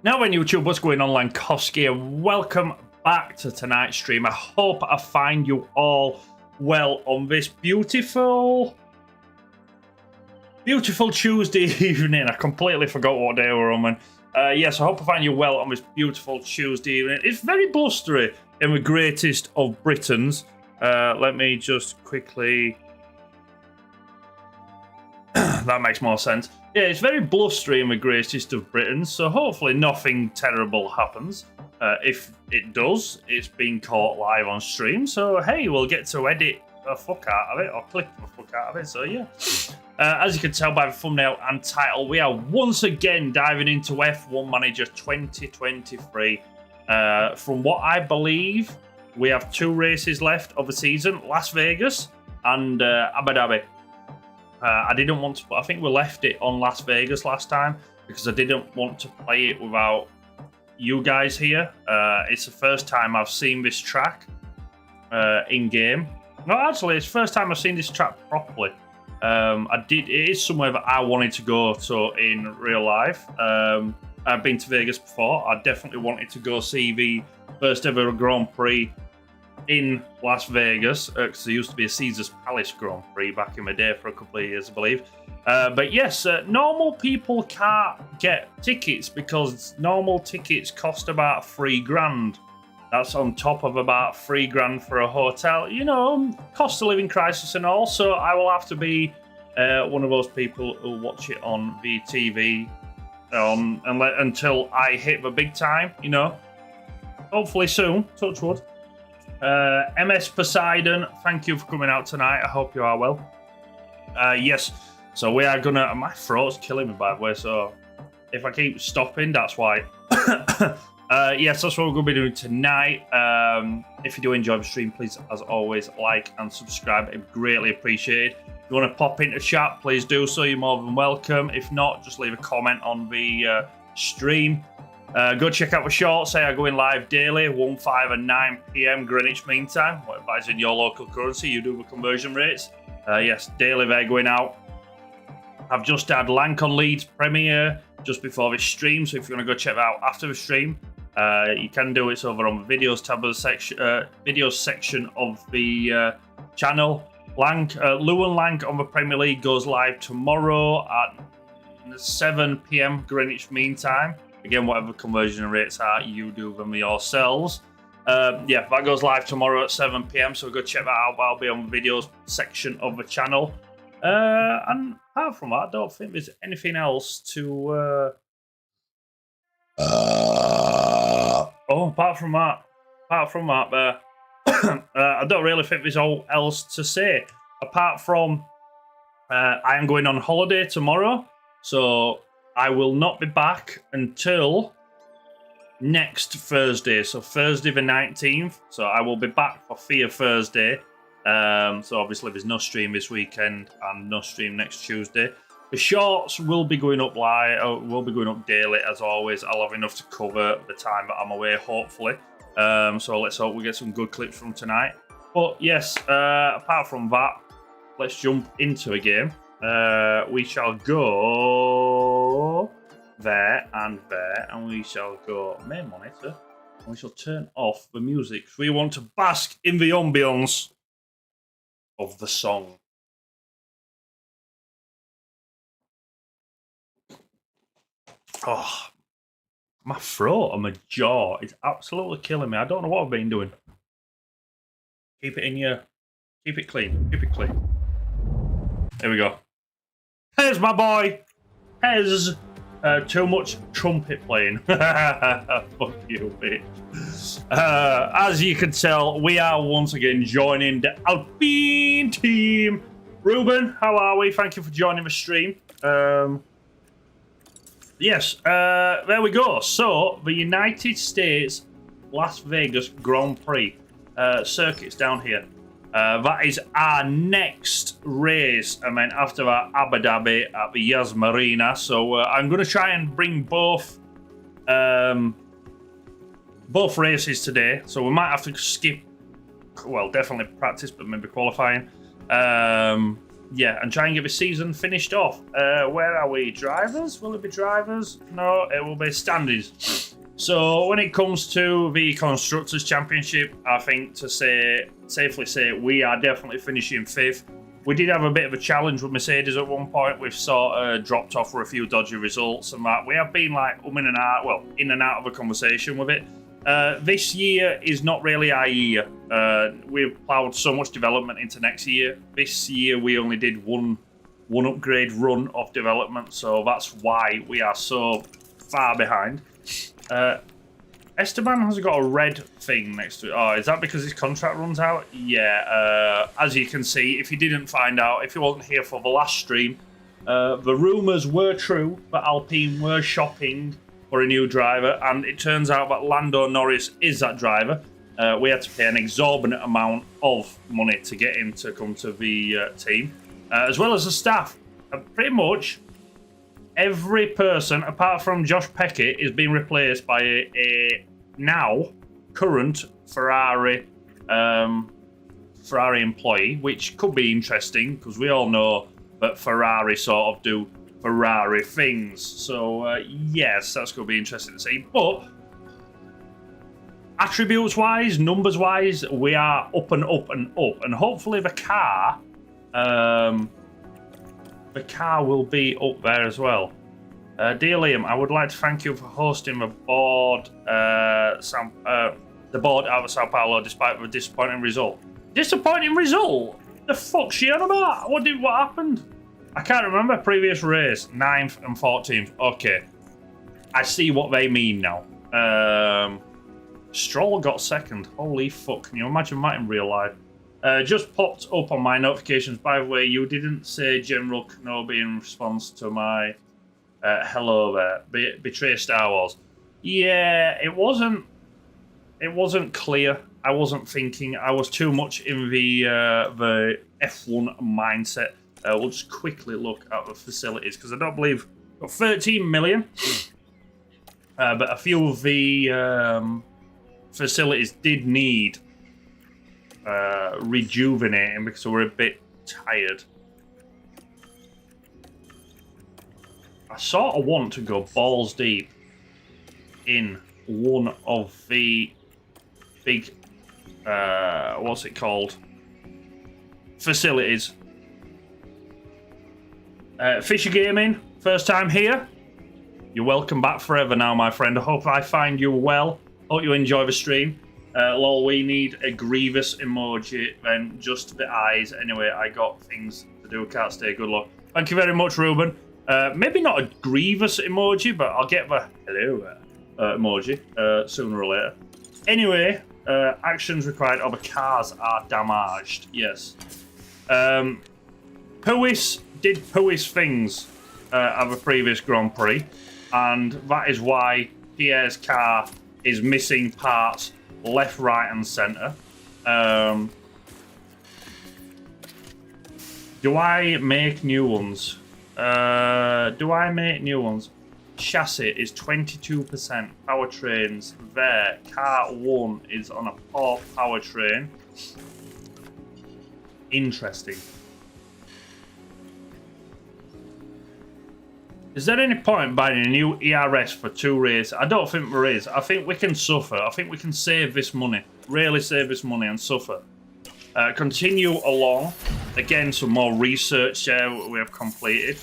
Now then, YouTube, what's going on? Lankofski, and welcome back to tonight's stream. I hope I find you all well on this beautiful Tuesday evening. I completely forgot what day we're on, man. Yes, I hope I find you well on this beautiful Tuesday evening. It's very blustery in the greatest of Britons. Let me just quickly... that makes more sense. Yeah, it's very blustery in the greatest of Britain, so hopefully nothing terrible happens. If it does, it's being caught live on stream, so hey, we'll get to edit the fuck out of it, or clip the fuck out of it, so yeah. As you can tell by the thumbnail and title, we are once again diving into F1 Manager 2023. From what I believe, we have 2 races left of the season, Las Vegas and Abu Dhabi. I didn't want to, I think we left it on Las Vegas last time because I didn't want to play it without you guys here. It's the first time I've seen this track in game. No, actually, it's the first time I've seen this track properly. It is somewhere that I wanted to go to in real life. I've been to Vegas before. I definitely wanted to go see the first ever Grand Prix in Las Vegas, because there used to be a Caesars Palace Grand Prix back in the day for a couple of years, I believe. But yes, normal people can't get tickets because normal tickets cost about $3,000. That's on top of about $3,000 for a hotel. You know, cost of living crisis and all. So I will have to be one of those people who watch it on VTV until I hit the big time. You know, hopefully soon. Touch wood. MS Poseidon, thank you for coming out tonight. I hope you are well. Yes, so we are gonna... My throat's killing me, by the way, so if I keep stopping, that's why. Yes, that's what we're going to be doing tonight. If you do enjoy the stream, please, as always, like and subscribe. It's greatly appreciated. If you want to pop into chat, please do so. You're more than welcome. If not, just leave a comment on the stream. Go check out the shorts. Say I go in live daily, 1, 5 and 9 p.m. Greenwich Mean Time. Whatever is in your local currency, you do the conversion rates. Yes, daily they're going out. I've just had Lank on Leeds premiere just before this stream, so if you want to go check that out after the stream, you can do it over on the videos tab of the section, videos section of the channel. Lank, Lou and Lank on the Premier League goes live tomorrow at 7 p.m. Greenwich Mean Time. Again, whatever conversion rates are, you do them yourselves. Yeah, that goes live tomorrow at 7 p.m. So go check that out. I'll be on the videos section of the channel. And apart from that, I don't think there's anything else to... apart from that, I don't really think there's all else to say. Apart from, I am going on holiday tomorrow, so I will not be back until next Thursday. So Thursday the 19th. So I will be back for Fear Thursday. So obviously there's no stream this weekend and no stream next Tuesday. The shorts will be going up daily as always. I'll have enough to cover the time that I'm away, hopefully. So let's hope we get some good clips from tonight. But yes, apart from that, let's jump into a game. We shall go there, and we shall go main monitor, and we shall turn off the music. We want to bask in the ambience of the song. Oh, my throat and my jaw is absolutely killing me. I don't know what I've been doing. Keep it clean. Keep it clean. There we go. Here's my boy. Here's too much trumpet playing. Fuck you, bitch. As you can tell, we are once again joining the Alpine team. Ruben, how are we? Thank you for joining the stream. Yes, there we go. So, the United States Las Vegas Grand Prix circuit's down here. That is our next race, and then after that, Abu Dhabi at the Yas Marina. So I'm going to try and bring both races today. So we might have to skip, well, definitely practice, but maybe qualifying. yeah, and try and get the season finished off. Where are we? Drivers? Will it be drivers? No, it will be standings. So when it comes to the Constructors' Championship, I think to safely say we are definitely finishing 5th. We did have a bit of a challenge with Mercedes at one point. We've sort of dropped off for a few dodgy results and that. We have been like in and out of a conversation with it. This year is not really our year. We've ploughed so much development into next year. This year we only did one upgrade run of development, so that's why we are so far behind. Esteban has got a red thing next to it. Oh, is that because his contract runs out? Yeah, as you can see, if you didn't find out, if you wasn't here for the last stream, the rumours were true that Alpine were shopping for a new driver, and it turns out that Lando Norris is that driver. We had to pay an exorbitant amount of money to get him to come to the team, as well as the staff. Pretty much every person, apart from Josh Peckett, is being replaced by a now current Ferrari employee, which could be interesting because we all know that Ferrari sort of do Ferrari things. So yes, that's going to be interesting to see. But attributes-wise, numbers-wise, we are up and up and up, and hopefully the car will be up there as well. Dear Liam, I would like to thank you for hosting the board, the board out of Sao Paulo, despite the disappointing result. Disappointing result? The fuck's she on about? What happened? I can't remember previous race. 9th and 14th. Okay, I see what they mean now. Stroll got 2nd. Holy fuck! Can you imagine that in real life? Just popped up on my notifications. By the way, you didn't say General Kenobi in response to my hello there. Betray Star Wars. Yeah, it wasn't clear. I wasn't thinking. I was too much in the F1 mindset. We'll just quickly look at the facilities because I don't believe we've got 13 million. But a few of the facilities did need rejuvenating because we're a bit tired. I sort of want to go balls deep in one of the big what's it called, facilities. Fisher Gaming, first time here. You're welcome back forever now, my friend. I hope I find you well. Hope you enjoy the stream. Lol, we need a Grievous emoji, then just the eyes. Anyway, I got things to do. Can't stay. Good luck. Thank you very much, Ruben. Maybe not a Grievous emoji, but I'll get the hello emoji sooner or later. Anyway, actions required or the cars are damaged. Yes. Puis did Puis things at the previous Grand Prix, and that is why Pierre's car is missing parts left, right, and centre. Do I make new ones? Chassis is 22%. Powertrains there. Car 1 is on a poor powertrain. Interesting. Is there any point buying a new ERS for 2 races? I don't think there is. I think we can suffer. I think we can save this money. Really save this money and suffer. Continue along. Again, some more research there we have completed.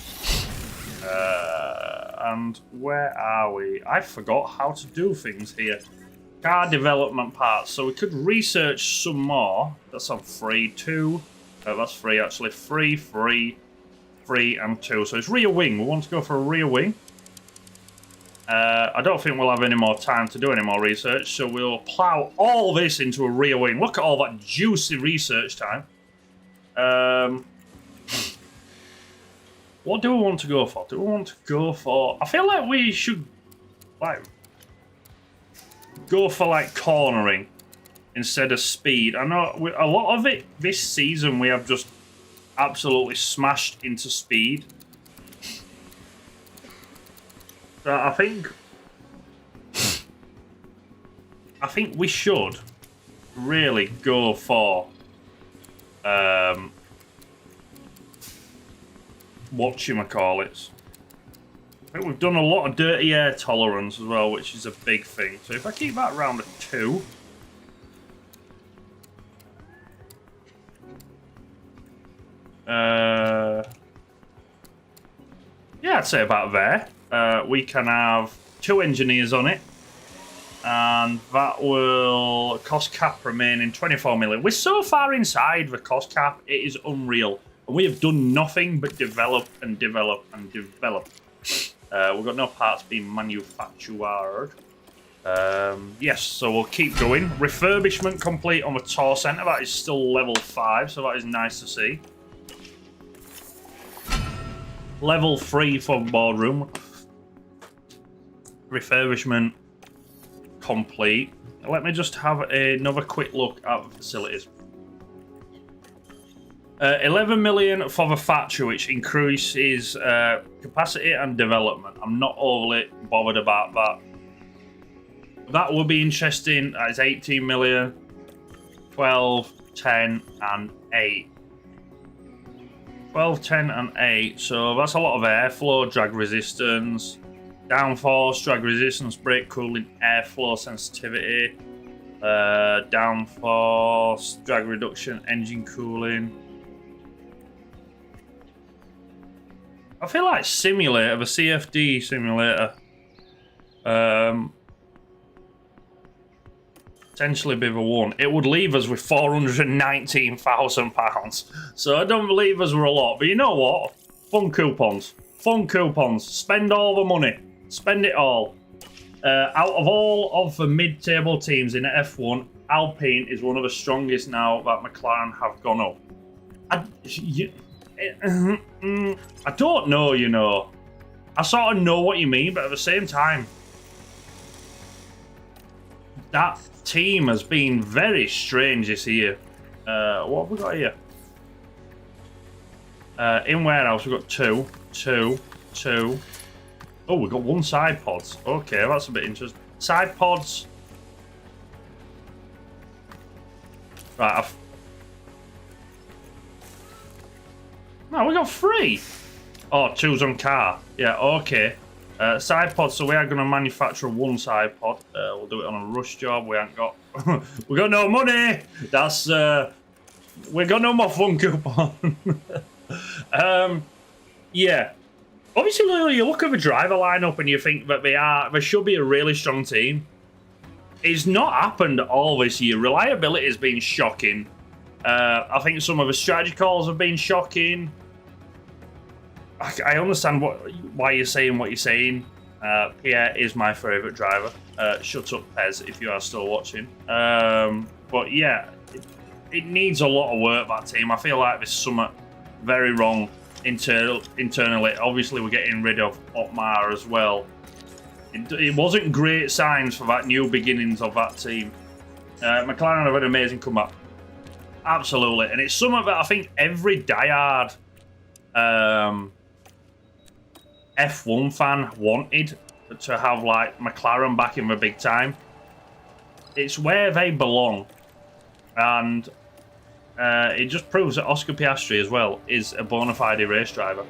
And where are we? I forgot how to do things here. Car development parts. So we could research some more. That's on 3, 2. That's 3 actually. 3, 3. 3 and 2. So it's rear wing. We want to go for a rear wing. I don't think we'll have any more time to do any more research, so we'll plough all this into a rear wing. Look at all that juicy research time. What do we want to go for? Do we want to go for... I feel like we should go for cornering instead of speed. I know a lot of it this season we have just absolutely smashed into speed. So I think we should really go for whatchamacallits. I think we've done a lot of dirty air tolerance as well, which is a big thing. So if I keep that around at 2. Yeah, I'd say about there. We can have 2 engineers on it. And that will cost cap remaining 24 million. We're so far inside the cost cap, it is unreal. And we have done nothing but develop and develop and develop. We've got no parts being manufactured. Yes, so we'll keep going. Refurbishment complete on the tour centre. That is still level 5, so that is nice to see. Level 3 for boardroom. Refurbishment complete. Let me just have another quick look at the facilities. 11 million for the factory, which increases capacity and development. I'm not overly bothered about that. That will be interesting. That is 18 million, 12, 10, and 8. 12, 10, and 8. So that's a lot of airflow, drag resistance, downforce, drag resistance, brake cooling, airflow sensitivity, downforce, drag reduction, engine cooling. I feel like simulator, the CFD simulator, potentially be the one. It would leave us with £419,000. So I don't believe us were a lot. But you know what? Fun coupons. Fun coupons. Spend all the money. Spend it all. Out of all of the mid-table teams in F1, Alpine is one of the strongest now that McLaren have gone up. I don't know, you know. I sort of know what you mean, but at the same time, that team has been very strange this year. What have we got here? In warehouse, we've got 2. Oh, we've got 1 side pods. Okay, that's a bit interesting. Side pods. Right, no, we got 3. Oh, 2's on car. Yeah, okay. Side pod, so we are going to manufacture 1 side pod. We'll do it on a rush job. We ain't got... we got no money! That's... we got no more fun coupon. Yeah. Obviously, you look at the driver lineup and you think that they should be a really strong team. It's not happened all this year. Reliability has been shocking. I think some of the strategy calls have been shocking. I understand why you're saying what you're saying. Pierre is my favourite driver. Shut up, Pez, if you are still watching. But yeah, it needs a lot of work, that team. I feel like there's something very wrong internally. Obviously, we're getting rid of Otmar as well. It wasn't great signs for that new beginnings of that team. McLaren have had an amazing comeback. Absolutely. And it's something that I think every diehard F1 fan wanted, to have like McLaren back in the big time. It's where they belong. And it just proves that Oscar Piastri as well is a bona fide race driver.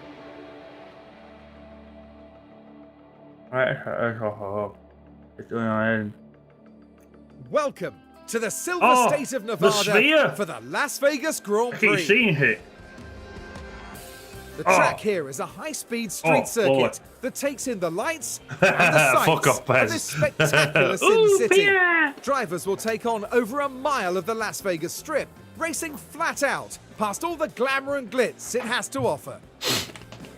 Welcome to the Silver State of Nevada for the Las Vegas Grand Prix. I keep seeing it. The track here is a high-speed street circuit that takes in the lights and the sights of this spectacular Sin City. Drivers will take on over a mile of the Las Vegas Strip, racing flat out past all the glamour and glitz it has to offer.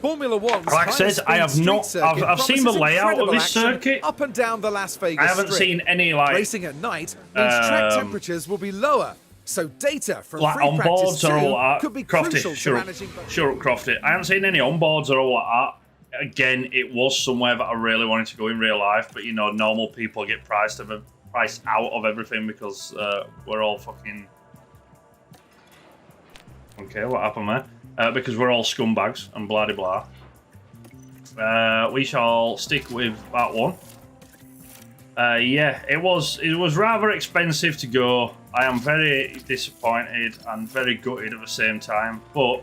Formula One's like I said, I have not. I've seen the layout of this circuit. Up and down the Las Vegas I haven't Strip. seen any like Racing at night means track temperatures will be lower. So data from like free practice onboards are all like that. could be Crofty, crucial to managing. Sure up, Crofty. I haven't seen any onboards or all like that. Again, it was somewhere that I really wanted to go in real life, but you know, normal people get priced out of everything because we're all fucking. Okay, what happened there? Because we're all scumbags and blah de blah. We shall stick with that one. Yeah, it was rather expensive to go. I am very disappointed and very gutted at the same time. But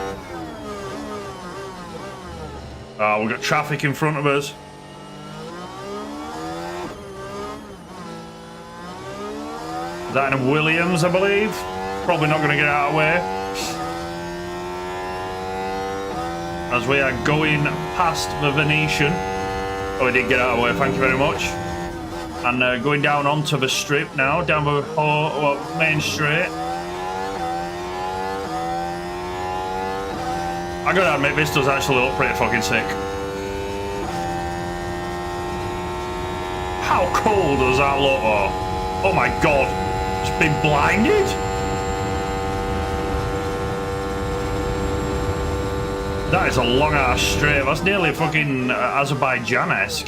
We've got traffic in front of us. Is that in a Williams, I believe? Probably not going to get out of the way. As we are going past the Venetian. Oh, we did get out of the way, thank you very much. And going down onto the strip now, down the main straight. I gotta admit, this does actually look pretty fucking sick. How cool does that look? Oh my god, it's been blinded? That is a long ass straight. That's nearly fucking Azerbaijan-esque.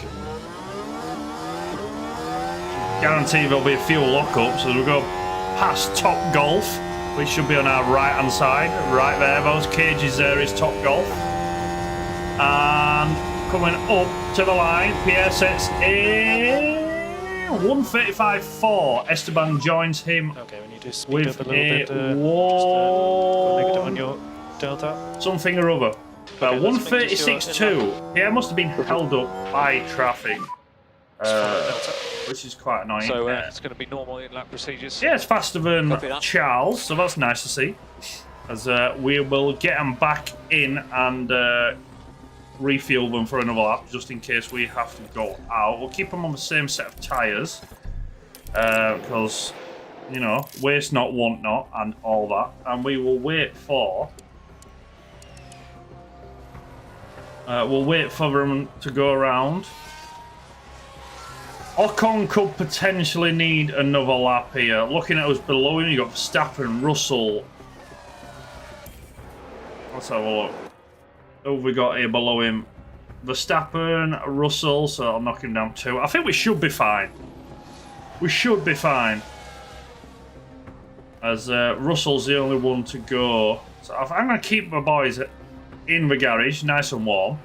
Guarantee there'll be a few lockups as we go past Top Golf, which should be on our right hand side. Right there, those cages there is Top Golf. And coming up to the line, Pierre sets a 1:35.4. Esteban joins him okay, we need to speed with up a little bit. Negative on your delta. Something or other. Okay, 1:36.2. Pierre must have been held up by traffic. Which is quite annoying. So it's going to be normal in lap procedures. Yeah, it's faster than Charles, so that's nice to see. As we will get them back in and refuel them for another lap, just in case we have to go out. We'll keep them on the same set of tyres, because, you know, waste not, want not, and all that. And we will wait for... we'll wait for them to go around. Ocon could potentially need another lap here. Looking at us below him, you've got Verstappen, Russell. Let's have a look. Who have we got here below him? Verstappen, Russell, so I'll knock him down 2. I think we should be fine. We should be fine. As Russell's the only one to go. So I'm going to keep my boys in the garage, nice and warm.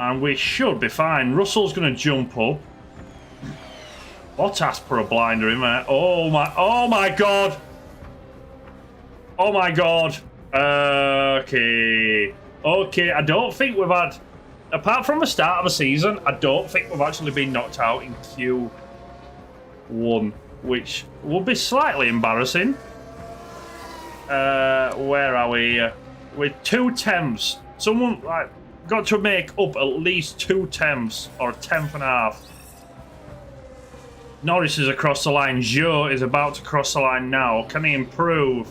And we should be fine. Russell's going to jump up. Bottas put a blinder in there. Oh my god. Oh my god. Okay. Okay, I don't think we've had... Apart from the start of the season, I don't think we've actually been knocked out in Q1. Which would be slightly embarrassing. Where are we? With 2 temps. Someone, like... got to make up at least 2 temps or a 10th and a half. Norris is across the line. Joe is about to cross the line now. Can he improve?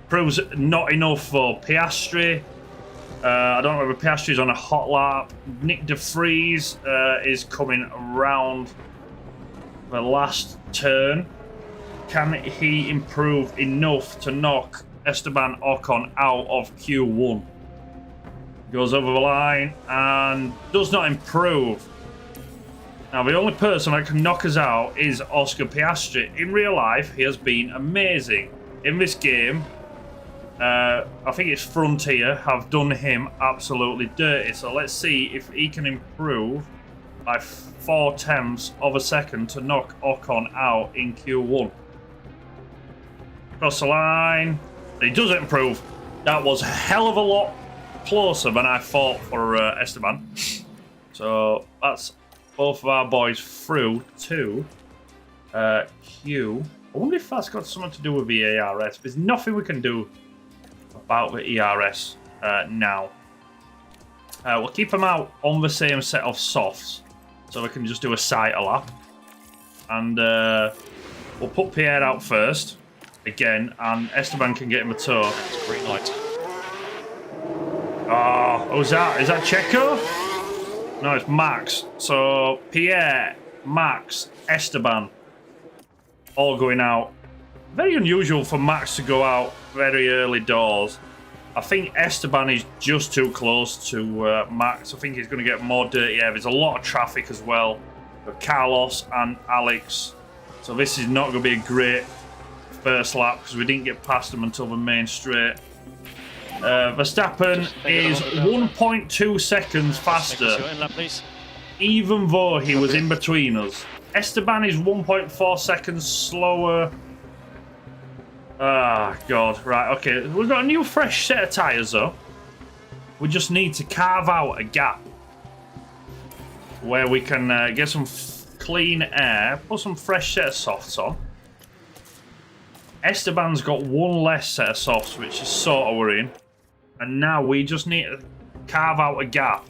Proves not enough for Piastri. I don't know whether Piastri's on a hot lap. Nick De Vries is coming around the last turn. Can he improve enough to knock Esteban Ocon out of Q1? Goes over the line and does not improve. Now, the only person that can knock us out is Oscar Piastri. In real life, he has been amazing. In this game, I think it's Frontier have done him absolutely dirty. So let's see if he can improve by 4 tenths of a second to knock Ocon out in Q1. Cross the line. He doesn't improve. That was a hell of a lot closer than I thought for Esteban. So that's both of our boys through to Q. I wonder if that's got something to do with the ARS. There's nothing we can do about the ERS now. We'll keep them out on the same set of softs, so we can just do a sighter lap. And we'll put Pierre out first, again, and Esteban can get him a tow. It's green light. Oh, who's that? Is that Checo? No, it's Max. So Pierre, Max, Esteban, all going out. Very unusual for Max to go out very early doors. I think Esteban is just too close to Max. I think he's going to get more dirty air. There's a lot of traffic as well for Carlos and Alex. So this is not going to be a great first lap because we didn't get past them until the main straight. Verstappen is 1.2 seconds faster, even though he was in between us. Esteban is 1.4 seconds slower. Ah, God. Right, okay. We've got a new fresh set of tyres, though. We just need to carve out a gap where we can get some clean air, put some fresh set of softs on. Esteban's got one less set of softs, which is sort of worrying. And now we just need to carve out a gap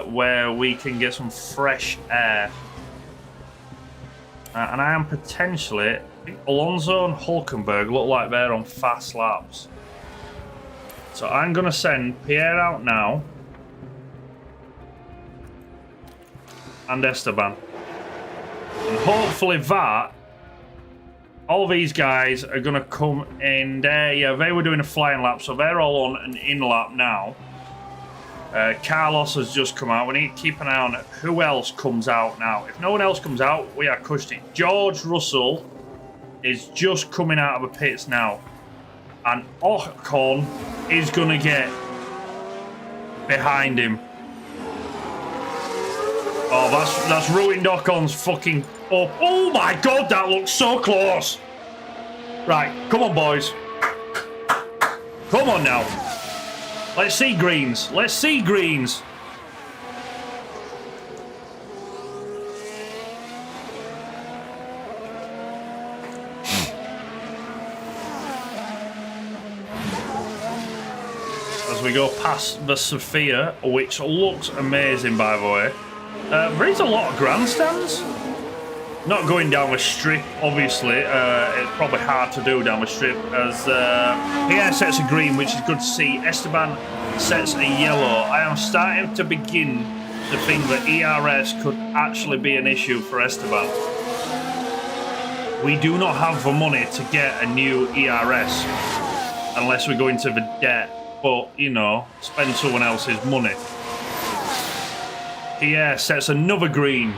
where we can get some fresh air. And I am potentially... Alonso and Hulkenberg look like they're on fast laps. So I'm going to send Pierre out now. And Esteban. And hopefully that... All these guys are going to come in there. Yeah, they were doing a flying lap, so they're all on an in lap now. Carlos has just come out. We need to keep an eye on who else comes out now. If no one else comes out, we are cushioning. George Russell is just coming out of the pits now. And Ocon is going to get behind him. Oh, that's ruined Ocon's fucking up. Oh my God, that looks so close. Right, come on, boys. Come on now. Let's see greens. Let's see greens. As we go past the Sophia, which looks amazing, by the way. There is a lot of grandstands. Not going down the strip, obviously. It's probably hard to do down the strip, as Pierre sets a green, which is good to see. Esteban sets a yellow. I am starting to begin to think that ERS could actually be an issue for Esteban. We do not have the money to get a new ERS unless we go into the debt, but, you know, spend someone else's money. Pierre sets another green.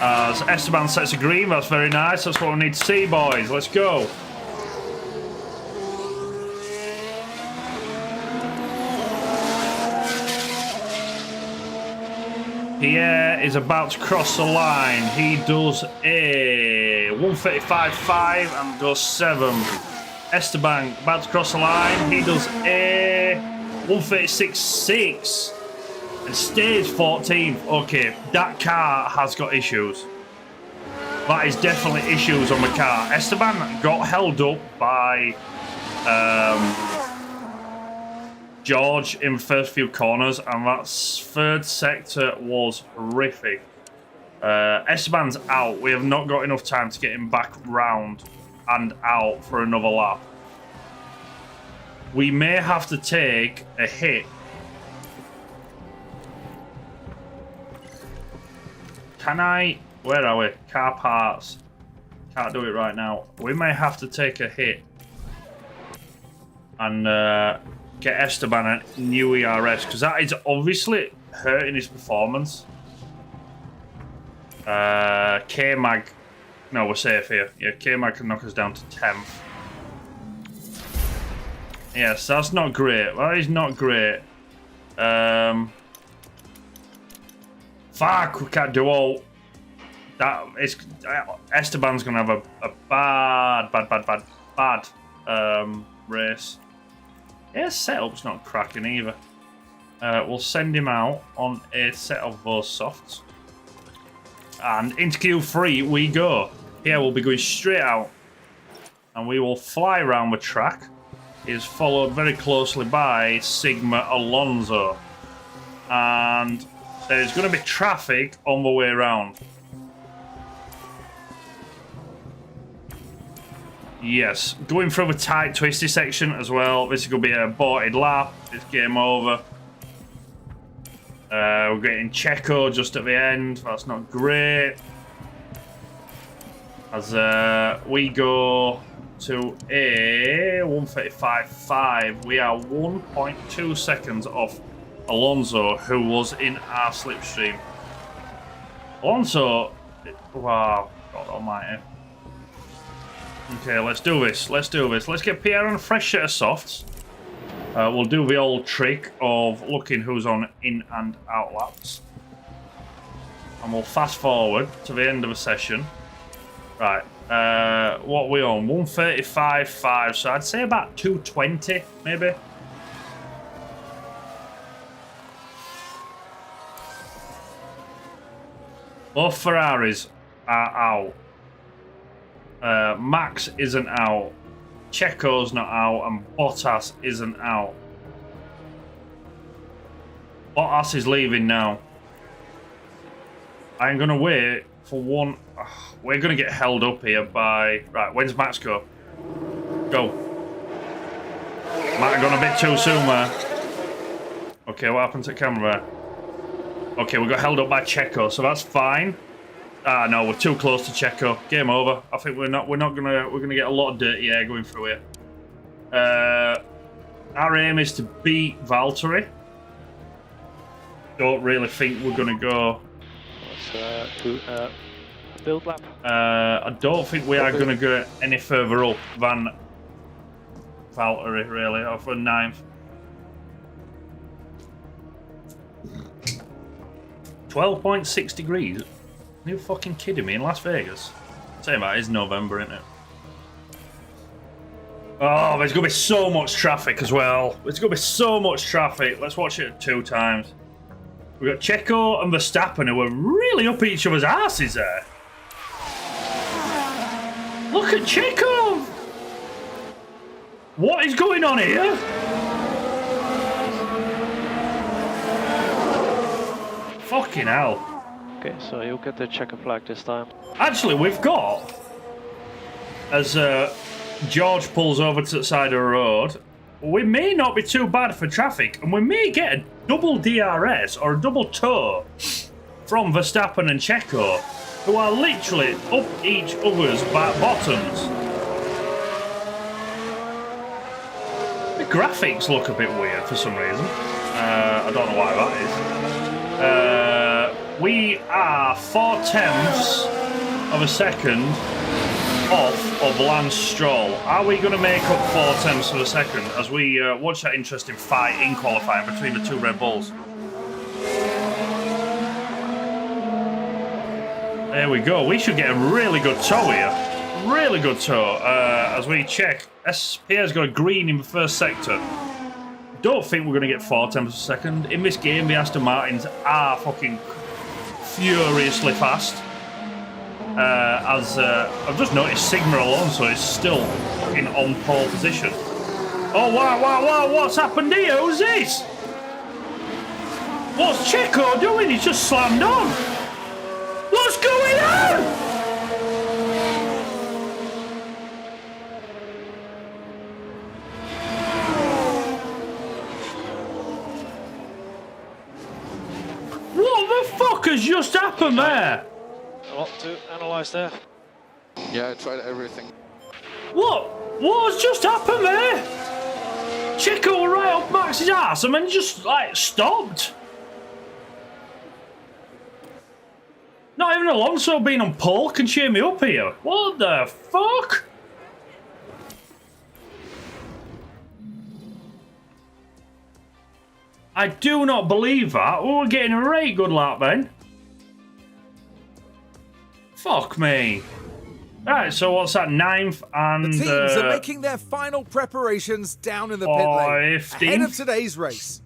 As Esteban sets a green, that's very nice. That's what we need to see, boys. Let's go. Pierre is about to cross the line. He does a 135.5 and does 7. Esteban about to cross the line. He does a 136.6 and stays 14th. Okay, that car has got issues. That is definitely issues on the car. Esteban got held up by George in the first few corners, and that third sector was horrific. Esteban's out. We have not got enough time to get him back round and out for another lap. We may have to take a hit. Can I... Where are we? Car parts. Can't do it right now. We may have to take a hit and get Esteban a new ERS, because that is obviously hurting his performance. K-Mag... No, we're safe here. Yeah, K-Mag can knock us down to 10th. Yes, that's not great. That is not great. Fuck, we can't do all... That is... Esteban's going to have a bad race. Yeah, setup's not cracking either. We'll send him out on a set of those softs. And into Q3 we go. Here we'll be going straight out. And we will fly around the track. He is followed very closely by Sigma Alonso. And there's going to be traffic on the way around. Yes, going through the tight, twisty section as well. This is going to be an aborted lap. It's game over. We're getting Checo just at the end. That's not great. As we go to a 135.5. We are 1.2 seconds off Alonso, who was in our slipstream. Alonso, wow, God almighty. Okay, let's do this. Let's do this. Let's get Pierre on a fresh set of softs. We'll do the old trick of looking who's on in and out laps. And we'll fast forward to the end of the session. Right. What are we on? 135.5. So I'd say about 220, maybe. Both Ferraris are out. Max isn't out. Checo's not out. And Bottas isn't out. Bottas is leaving now. I'm going to wait for one. We're going to get held up here by... Right, when's Max go? Go. Might have gone a bit too soon there. Okay, what happened to the camera there? Okay, we got held up by Checo, so that's fine. Ah, no, we're too close to Checo. Game over. I think we're gonna get a lot of dirty air going through here. Our aim is to beat Valtteri. Don't really think we're gonna go. Build lap. I don't think we are going to go any further up than Valtteri, really, or for 9th. 12.6 degrees. Are you fucking kidding me? In Las Vegas? Saying that, it's November, isn't it? Oh, there's going to be so much traffic as well. There's going to be so much traffic. Let's watch it 2 times. We've got Checo and Verstappen who are really up each other's asses there. Look at Checo! What is going on here? Fucking hell. Okay, so you'll get the checker flag this time. Actually, we've got, as George pulls over to the side of the road, we may not be too bad for traffic, and we may get a double DRS or a double tow from Verstappen and Checo, who are literally up each other's back bottoms. The graphics look a bit weird for some reason. I don't know why that is. We are 4/10 of a second off of Lance Stroll. Are we going to make up 4/10 of a second as we watch that interesting fight in qualifying between the 2 Red Bulls? There we go. We should get a really good tow here. Really good tow. As we check. Pierre's got a green in the first sector. Don't think we're going to get 4/10 a second. In this game, the Aston Martins are fucking furiously fast. I've just noticed Sigma Alonso is still fucking on pole position. Oh, wow, what's happened here? Who's this? What's Checo doing? He's just slammed on. What's going on? What the fuck has just happened there? A lot to analyse there. Yeah, I tried everything. What has just happened there? Checo were right up Max's ass and then just, like, stopped. Not even Alonso being on pole can cheer me up here. What the fuck? I do not believe that. Oh, we're getting a very good lap then. Fuck me. Right, so what's that? 9th and... The teams are making their final preparations down in the pit lane 15th? ahead of today's race.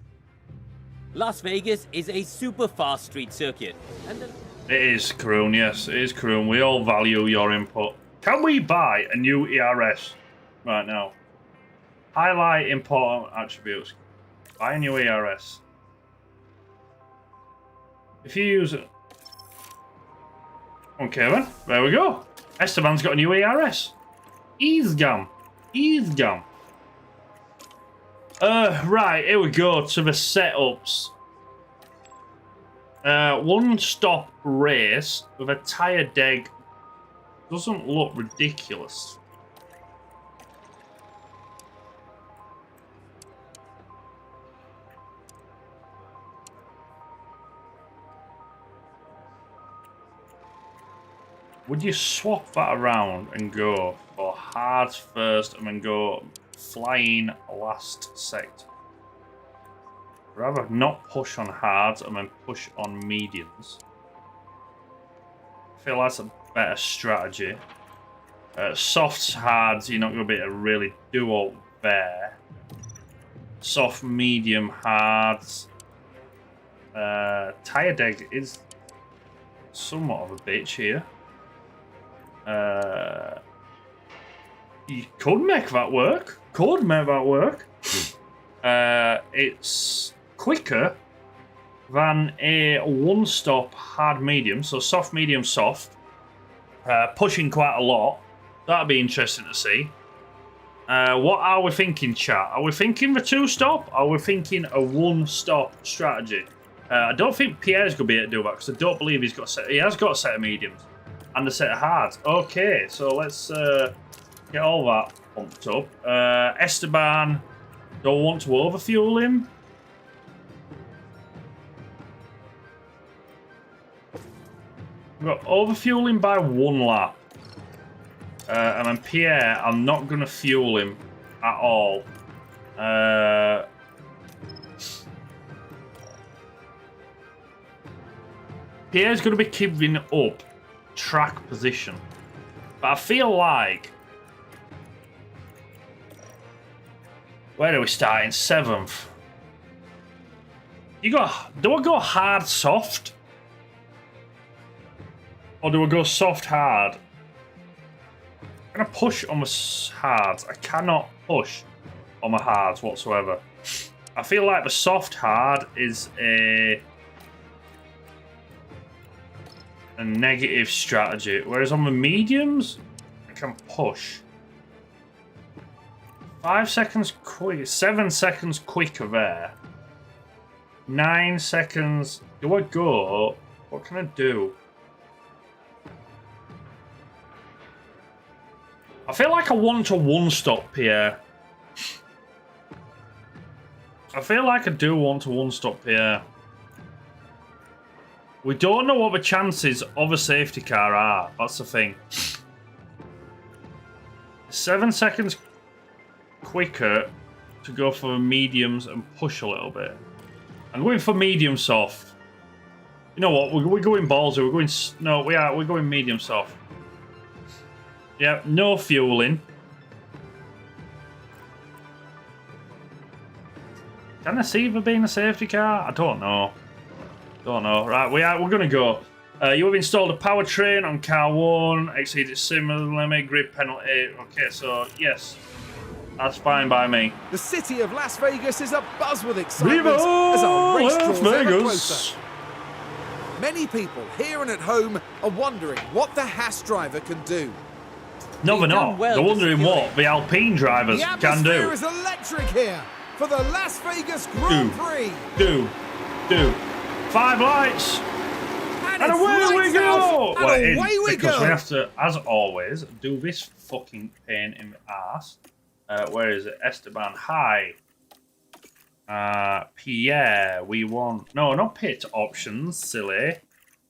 Las Vegas is a super fast street circuit. And It is, Karun, yes, it is, Karun. We all value your input. Can we buy a new ERS right now? Highlight important attributes. Buy a new ERS. If you use it... Okay then, there we go. Esteban's got a new ERS. Evga. Right, here we go to the setups. One stop race with a tyre deg doesn't look ridiculous. Would you swap that around and go for hards first and then go flying last sector? Rather not push on hards and then push on mediums. feel that's a better strategy. Softs, hards, you're not going to be able to really do all there. Soft, medium, hards. Tire deck is somewhat of a bitch here. You could make that work. It's quicker than a one-stop hard medium, so soft, medium, soft. Pushing quite a lot. That'd be interesting to see. What are we thinking, chat? Are we thinking the two-stop? Are we thinking a one-stop strategy? I don't think Pierre's going to be able to do that because I don't believe he's got a set. He has got a set of mediums and a set of hards. Okay, so let's get all that pumped up. Esteban, don't want to overfuel him. We've got overfueling by 1 lap. And then Pierre, I'm not going to fuel him at all. Pierre's going to be giving up track position. But I feel like... Where do we start? In 7th. Do I go hard, soft? Or do I go soft, hard? I'm going to push on my hards. I cannot push on my hards whatsoever. I feel like the soft hard is a negative strategy. Whereas on the mediums, I can push. 5 seconds quick, 7 seconds quicker there. 9 seconds. Do I go? What can I do? I feel like I want a one-stop, Pierre. I feel like I do want a one-stop, Pierre. We don't know what the chances of a safety car are. That's the thing. 7 seconds quicker to go for mediums and push a little bit. I'm going for medium soft. You know what? We're going ballsy. We're going... No, we're going medium soft. Yeah, no fueling. Can I see there being a safety car? I don't know. Don't know. Right, we're gonna go. You have installed a powertrain on car 1, exceeded similar limit, grid penalty. Okay, so yes. That's fine by me. The city of Las Vegas is abuzz with excitement as our race draws ever closer. Many people here and at home are wondering what the Haas driver can do. No, they're not. They're wondering what the Alpine drivers can do. The atmosphere is electric here for the Las Vegas Grand Prix. Do. 5 lights. And away we go! Away we go! Because we have to, as always, do this fucking pain in the ass. Where is it? Esteban. Hi. Pierre. We want... No, not pit options. Silly.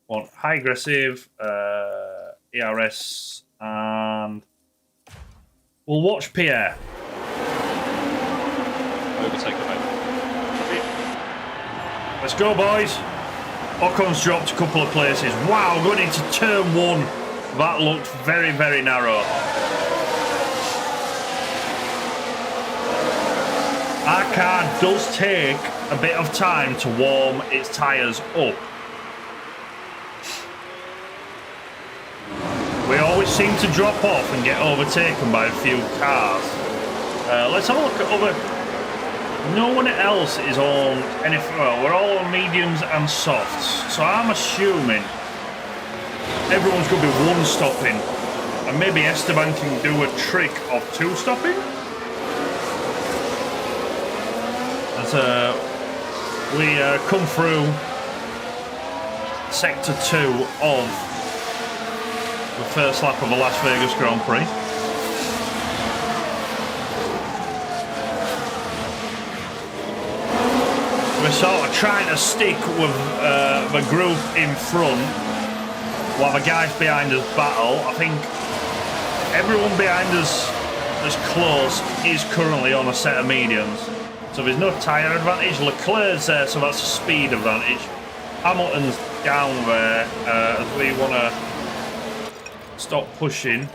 Want high aggressive. Aorus. And... We'll watch Pierre. Overtake the mate. Let's go, boys. Ocon's dropped a couple of places. Wow, going into turn 1. That looked very, very narrow. Our car does take a bit of time to warm its tyres up. We always seem to drop off and get overtaken by a few cars. Let's have a look at other... No one else is on anything. Well, we're all on mediums and softs. So I'm assuming everyone's going to be one-stopping. And maybe Esteban can do a trick of two-stopping. As we come through Sector 2 of the first lap of the Las Vegas Grand Prix. We're sort of trying to stick with the group in front while the guys behind us battle. I think everyone behind us as close is currently on a set of mediums. So there's no tyre advantage. Leclerc's there, so that's a speed advantage. Hamilton's down there as we want to stop pushing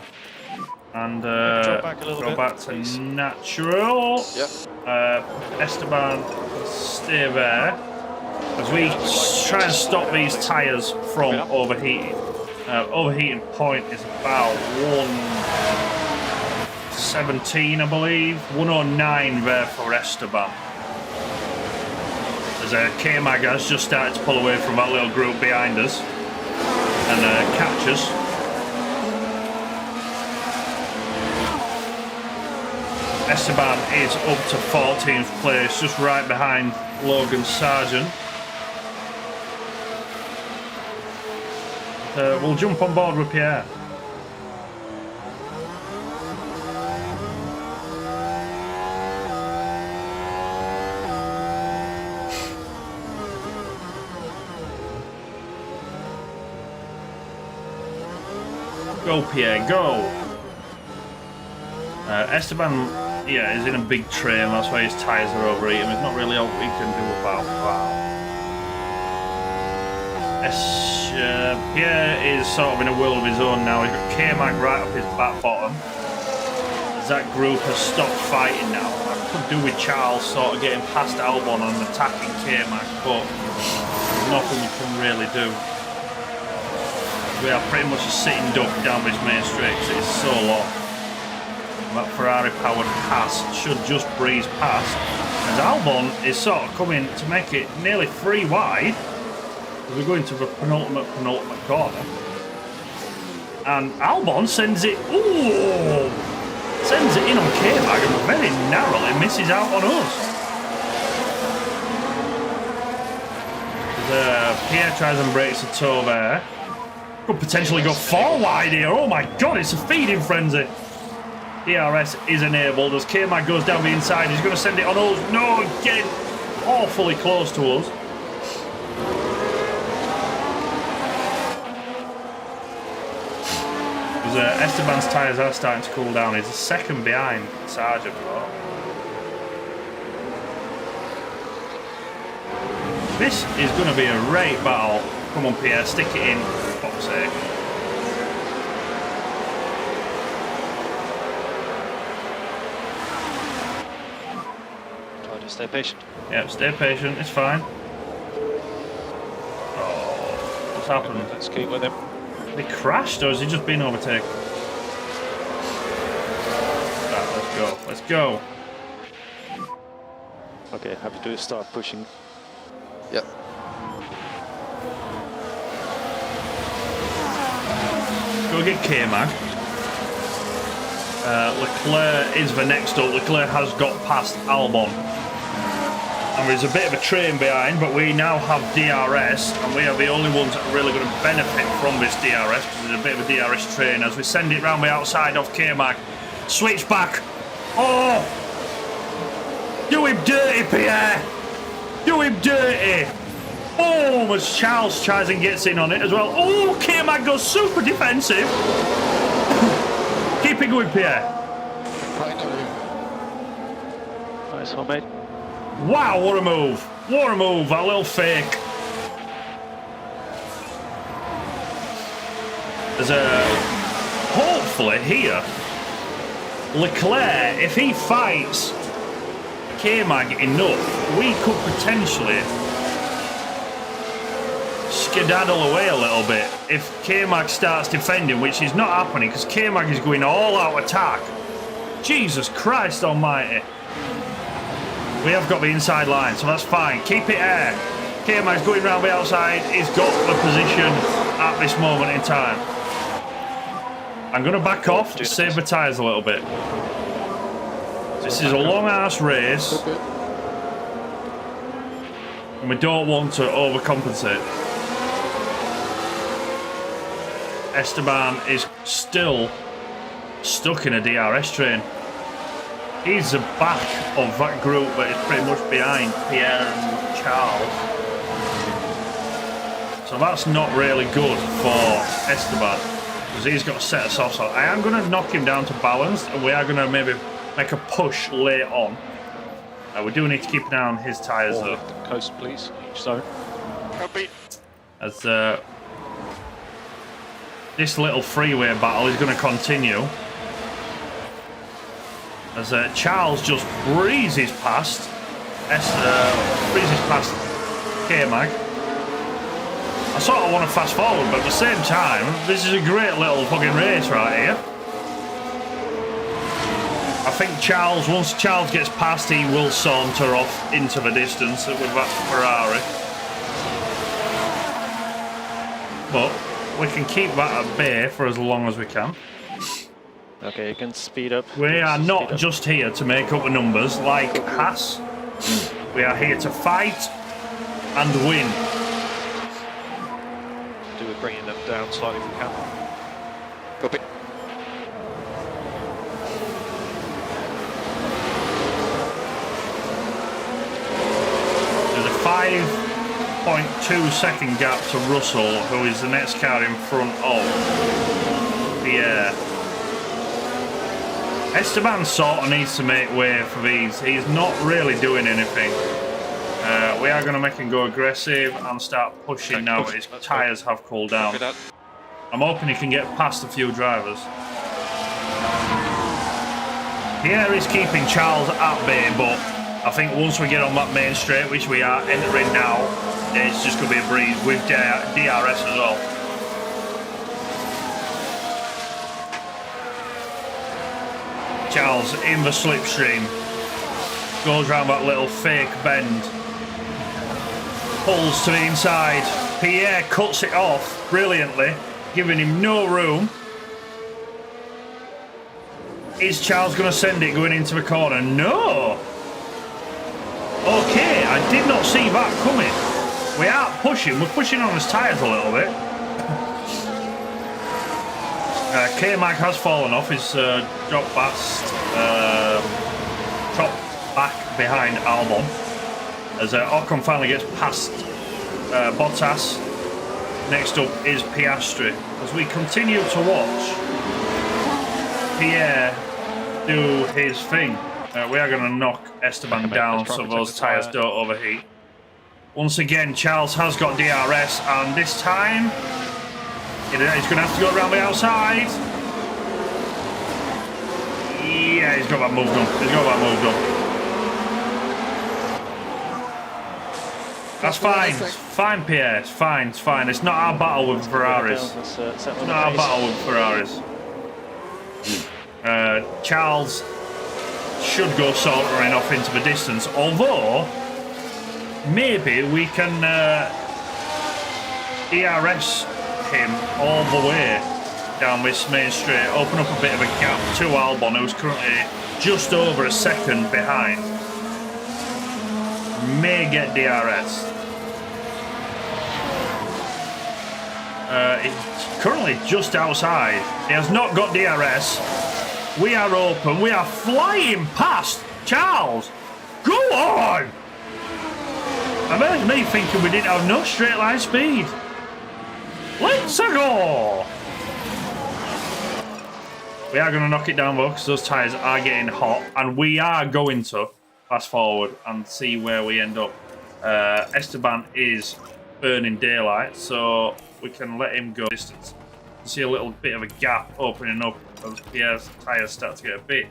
and drop back a little go bit, back to please. natural. Yeah. Esteban, stay there as we try and stop these tyres from overheating. Overheating point is about 117, I believe. 109 there for Esteban. As K-Mag has just started to pull away from that little group behind us and catch us. Esteban is up to 14th place, just right behind Logan Sargent. We'll jump on board with Pierre. Go, Pierre, go! Esteban, yeah, is in a big train, that's why his tyres are overheating. There's not really what we can do about that. Pierre is sort of in a world of his own now. He's got K-Mag right up his back bottom. As that group has stopped fighting now. I could do with Charles sort of getting past Albon and attacking K-Mag, but there's nothing we can really do. We are pretty much a sitting duck down this main straight because it's so long. That Ferrari-powered Haas should just breeze past. As Albon is sort of coming to make it nearly 3 wide. We're going to the penultimate corner. And Albon sends it, sends it in on K-Mag and very narrowly misses out on us. Pierre tries and breaks a toe there. Could potentially go 4 wide here. Oh my god, it's a feeding frenzy. DRS is enabled as K-Mag goes down the inside. He's going to send it on us. No, getting awfully close to us. Esteban's tyres are starting to cool down. He's a second behind Sargent. This is going to be a great battle. Come on, Pierre, stick it in, for fuck's sake. Try to stay patient. Yep, stay patient, it's fine. Oh, what's happened? Let's keep with him. He crashed, or has he just been overtaken? Right, let's go. Okay, happy to start pushing. Yeah. Go get K-Mag. Leclerc is the next up. Leclerc has got past Albon. And there's a bit of a train behind, but we now have DRS, and we are the only ones that are really going to benefit from this DRS, because there's a bit of a DRS train as we send it round the outside of K-Mag. Switch back. Oh! Do him dirty, Pierre! Do him dirty! Oh, as Charles tries and gets in on it as well. Oh, K-Mag goes super defensive. Keep it going, Pierre. Finally. Nice one, mate. Wow, what a move. What a move, a little fake. There's hopefully here, Leclerc, if he fights K-Mag enough, we could potentially skedaddle away a little bit if K-Mag starts defending, which is not happening because K-Mag is going all out attack. Jesus Christ almighty. We have got the inside line, so that's fine. Keep it air. K-Mag's going round the outside. He's got the position at this moment in time. I'm going to back off to save the tyres a little bit. This is a long-ass race. And we don't want to overcompensate. Esteban is still stuck in a DRS train. He's the back of that group that is pretty much behind Pierre and Charles. So that's not really good for Esteban, because he's got to set us off. So I am going to knock him down to balance, and we are going to maybe make a push late on. We do need to keep an eye on his tyres though. Coast, please. Each zone. Copy. As this little freeway battle is going to continue. As Charles just breezes past K-Mag. I sort of want to fast forward, but at the same time, this is a great little fucking race right here. I think once Charles gets past, he will saunter off into the distance with that Ferrari. But we can keep that at bay for as long as we can. Okay, you can speed up. We are not just here to make up the numbers like Haas. We are here to fight and win. Do we bringing them down slightly if we can? Copy. There's a 5.2 second gap to Russell, who is the next car in front of Pierre. Esteban sort of needs to make way for these. He's not really doing anything. We are going to make him go aggressive and start pushing now that his tyres have cooled down. I'm hoping he can get past a few drivers. Pierre is keeping Charles at bay, but I think once we get on that main straight, which we are entering now, it's just going to be a breeze with DRS as well. Charles in the slipstream, goes around that little fake bend, pulls to the inside. Pierre cuts it off brilliantly, giving him no room. Is Charles going to send it going into the corner? No! Okay, I did not see that coming. We are pushing, we're pushing on his tyres a little bit. K-Mag has fallen off, he's dropped back behind Albon. As Ocon finally gets past Bottas. Next up is Piastri. As we continue to watch Pierre do his thing. We are going to knock Esteban down so those tyres don't overheat. Once again, Charles has got DRS, and this time he's going to have to go around the outside. Yeah, he's got that moved on. That's fine. It's fine, Pierre. It's fine. It's fine. It's not our battle with Ferraris. It's not our battle with Ferraris. Charles should go sauntering off into the distance, although maybe we can DRS him all the way down this main straight, open up a bit of a gap to Albon, who's currently just over a second behind. May get DRS. He's currently just outside. He has not got DRS. We are open. We are flying past Charles. Go on! I heard me thinking we didn't have no straight line speed. Let's go! We are going to knock it down though, because those tyres are getting hot, and we are going to fast forward and see where we end up. Esteban is burning daylight, so we can let him go distance. You see a little bit of a gap opening up as Pierre's tyres start to get a bit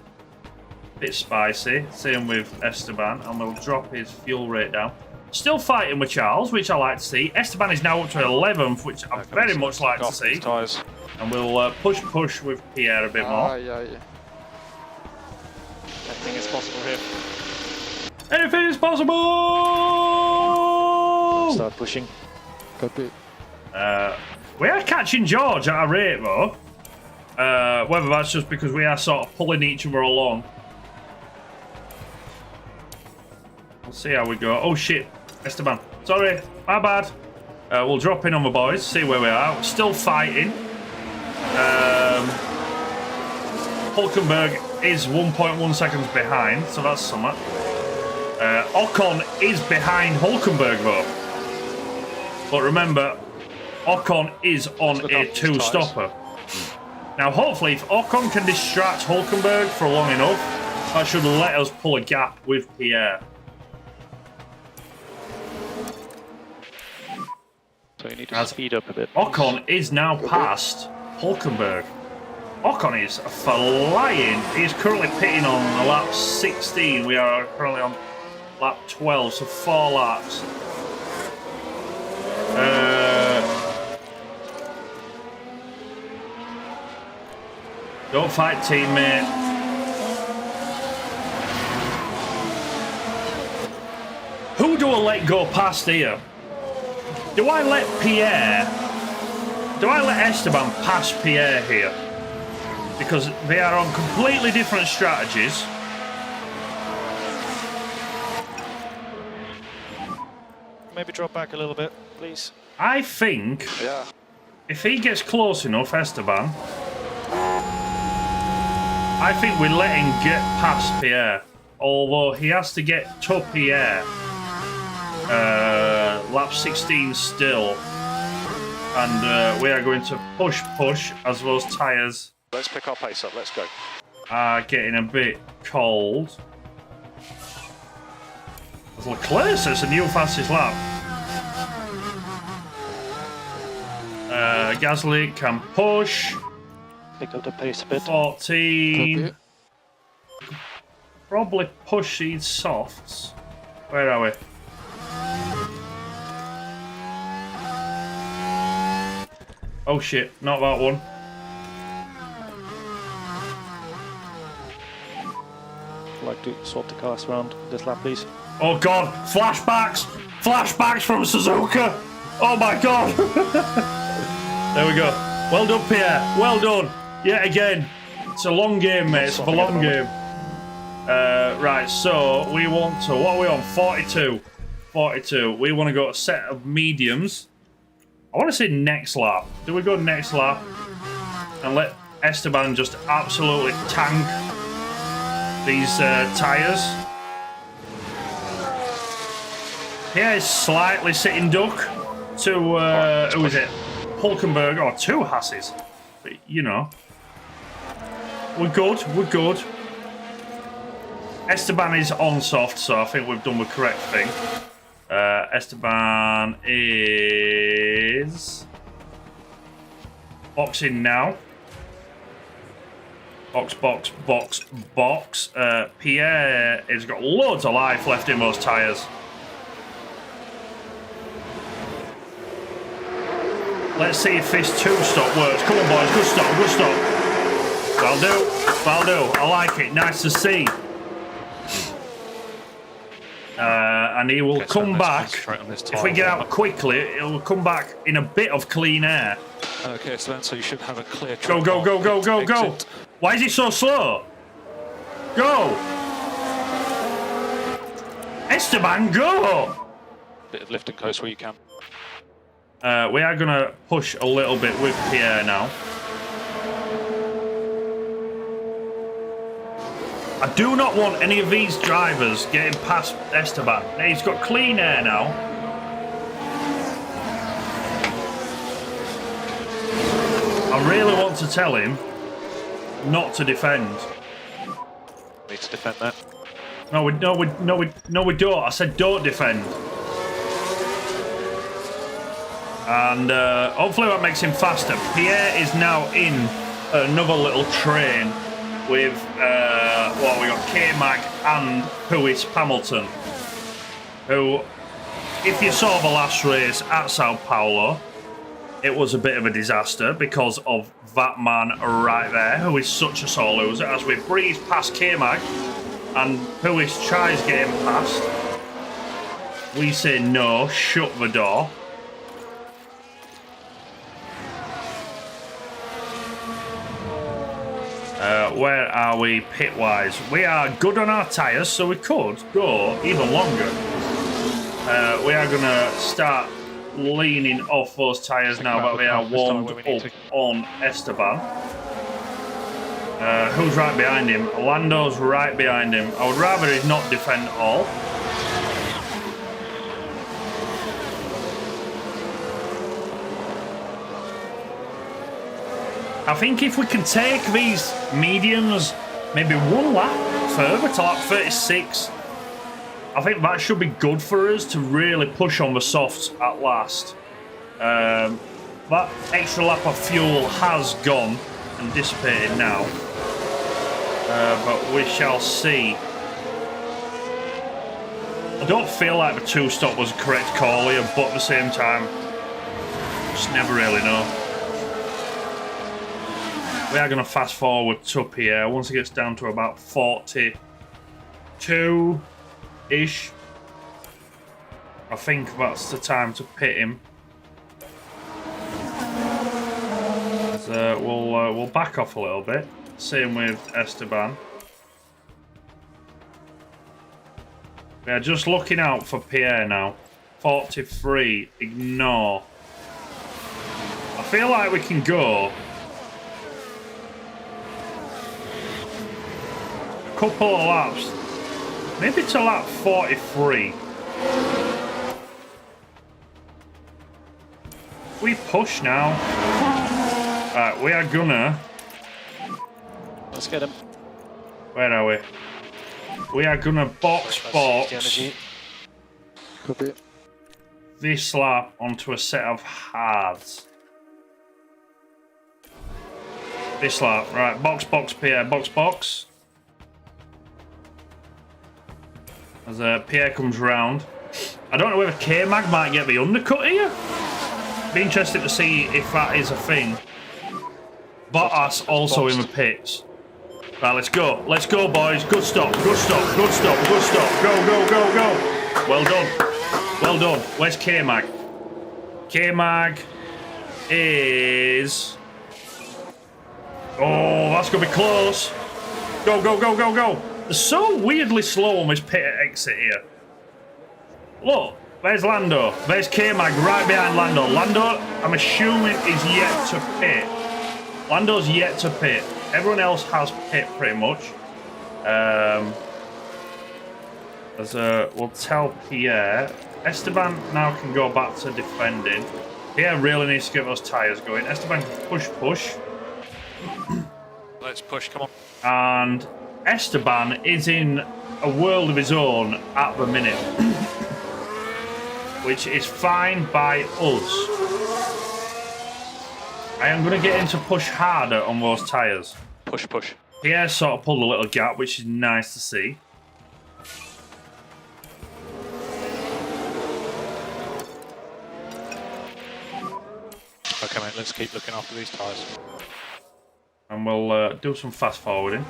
spicy. Same with Esteban, and we'll drop his fuel rate down. Still fighting with Charles, which I like to see. Esteban is now up to 11th, which I very much like to see. And we'll push with Pierre a bit more. Anything is possible here. Anything is possible! Start pushing. Copy. We are catching George at a rate, though. Whether that's just because we are sort of pulling each other along. We'll see how we go. Oh, shit. Esteban. Sorry. My bad. We'll drop in on the boys, see where we are. We're still fighting. Hulkenberg is 1.1 seconds behind, so that's something. Ocon is behind Hulkenberg, though. But remember, Ocon is on a two-stopper. Now, hopefully, if Ocon can distract Hulkenberg for long enough, that should let us pull a gap with Pierre. So you need to speed up a bit. Ocon is now past Hulkenberg. Ocon is flying. He's currently pitting on lap 16. We are currently on lap 12, so 4 laps. Don't fight, teammate. Who do I let go past here? Do I let Esteban pass Pierre here? Because they are on completely different strategies. Maybe drop back a little bit, please. I think if he gets close enough, Esteban, I think we let him get past Pierre. Although he has to get to Pierre. Lap 16 still. And we are going to push as those tyres. Let's pick our pace up, let's go. Are getting a bit cold. As Leclerc sets a new fastest lap. Gasly can push. Pick up the pace a bit. 14. Probably push these softs. Where are we? Oh shit, not that one. I'd like to swap the cars around this lap, please. Oh god, flashbacks! Flashbacks from Suzuka! Oh my god! There we go. Well done, Pierre. Well done. Yet again. It's a long game, mate. It's a long game. Right, so we want to... What are we on? 42. 42. We want to go a set of mediums. I want to say next lap. Do we go next lap? And let Esteban just absolutely tank these tyres. Pierre is slightly sitting duck to... who is it? Hulkenberg, or 2 Hasses. But, you know. We're good, we're good. Esteban is on soft, so I think we've done the correct thing. Esteban is... boxing now. Box, box, box, box. Pierre has got loads of life left in those tyres. Let's see if this 2-stop works. Come on, boys. Good stop. Good stop. That'll do. That'll do. I like it. Nice to see. And he will come back. If we get out quickly, it will come back in a bit of clean air. Okay, so you should have a clear go, go, go, go, go, go. Why is he so slow? Go. Esteban, go. Bit of lift and coast where you can. We are going to push a little bit with Pierre now. I do not want any of these drivers getting past Esteban. He's got clean air now. I really want to tell him not to defend. Need to defend that. No, we don't. I said don't defend. And hopefully that makes him faster. Pierre is now in another little train with what we got, K-Mag and Lewis Hamilton, who, if you saw the last race at Sao Paulo, it was a bit of a disaster because of that man right there, who is such a sore loser. As we breeze past K-Mag and Lewis tries getting past, we say no, shut the door. Where are we pit-wise? We are good on our tyres, so we could go even longer. We are going to start leaning off those tyres now that they are warmed up on Esteban. Who's right behind him? Lando's right behind him. I would rather he not defend all. I think if we can take these mediums maybe one lap further to lap 36, I think that should be good for us to really push on the softs at last. that extra lap of fuel has gone and dissipated now. But we shall see. I don't feel like the 2-stop was a correct call here, but at the same time, just never really know. We are going to fast forward to Pierre once it gets down to about 42-ish. I think that's the time to pit him. We'll back off a little bit. Same with Esteban. We are just looking out for Pierre now. 43, ignore. I feel like we can go a couple of laps. Maybe to lap 43. We push now. Right, we are gonna... Let's get him. Where are we? We are gonna box Copy. this lap onto a set of hards. This lap, right? Box, Pierre, box. As Pierre comes round, I don't know whether K-Mag might get the undercut here. Be interested to see if that is a thing. Bottas also in the pits. Right, let's go, boys. Good stop. Go. Well done. Where's K-Mag? K-Mag is... Oh, that's going to be close. Go. They're so weirdly slow on this pit exit here. Look, there's Lando. There's K-Mag right behind Lando. Lando, I'm assuming, is yet to pit. Lando's yet to pit. Everyone else has pit pretty much. We'll tell Pierre. Esteban now can go back to defending. Pierre really needs to get those tyres going. Esteban can push. Let's push, come on. And Esteban is in a world of his own at the minute. Which is fine by us. I am going to get him to push harder on those tyres. Push. Pierre sort of pulled a little gap, which is nice to see. Okay, mate, let's keep looking after these tyres. And we'll do some fast forwarding.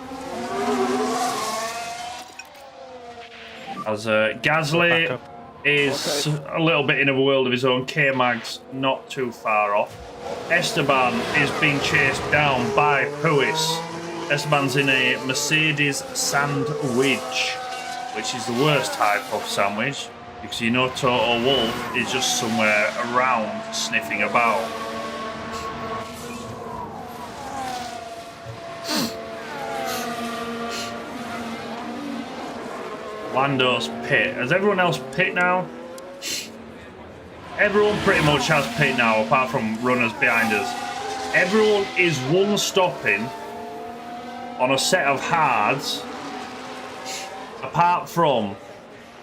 As Gasly is a little bit in a world of his own. K-Mag's not too far off. Esteban is being chased down by Puis. Esteban's in a Mercedes sandwich, which is the worst type of sandwich, because you know Total Wolf is just somewhere around sniffing about. Lando's pit. Has everyone else pit now? Everyone pretty much has pit now, apart from runners behind us. Everyone is one stopping on a set of hards, apart from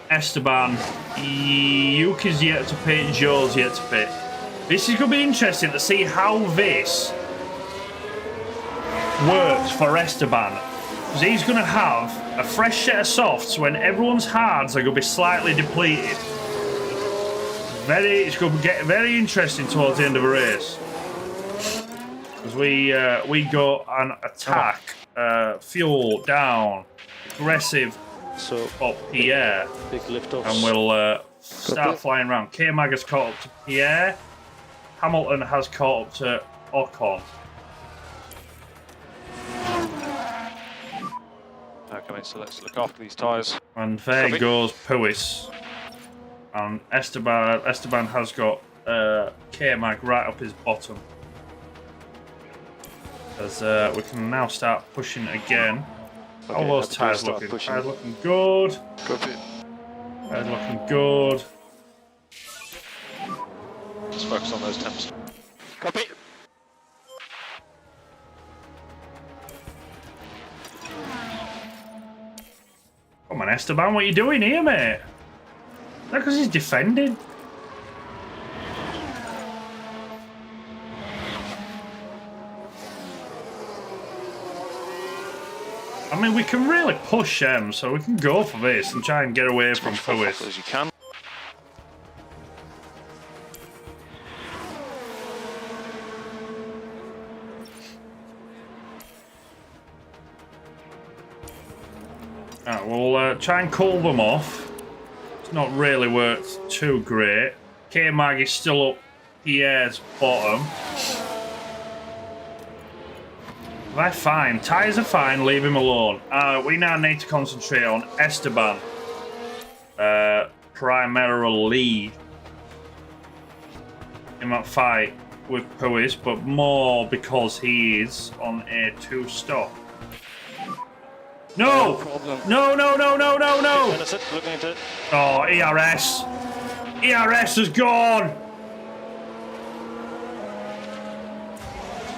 Esteban. Yuki's yet to pit, Joe's yet to pit. This is going to be interesting to see how this works for Esteban. Because he's going to have a fresh set of softs when everyone's hards are going to be slightly depleted. It's going to get very interesting towards the end of the race. Because we go an attack, fuel down, aggressive up Pierre, big lift off, and we'll start flying around. K-Mag has caught up to Pierre. Hamilton has caught up to Ocon. Okay, mate, so let's look after these tyres. And there goes Puis. And Esteban has got K-Mag right up his bottom. As we can now start pushing again. All those tyres looking good. Copy. Tyres looking good. Just focus on those temps. Copy. Come on, Esteban, what are you doing here, mate? Is that because he's defending? I mean, we can really push them, so we can go for this and try and get away from Puis. As you can. Alright, we'll try and call them off. It's not really worked too great. K-Mag is still up Pierre's bottom. They're fine. Tyres are fine. Leave him alone. We now need to concentrate on Esteban. Primarily in that fight with Puis, but more because he is on a 2-stop. No! No, no, no, no, no, no! Oh, ERS. ERS has gone!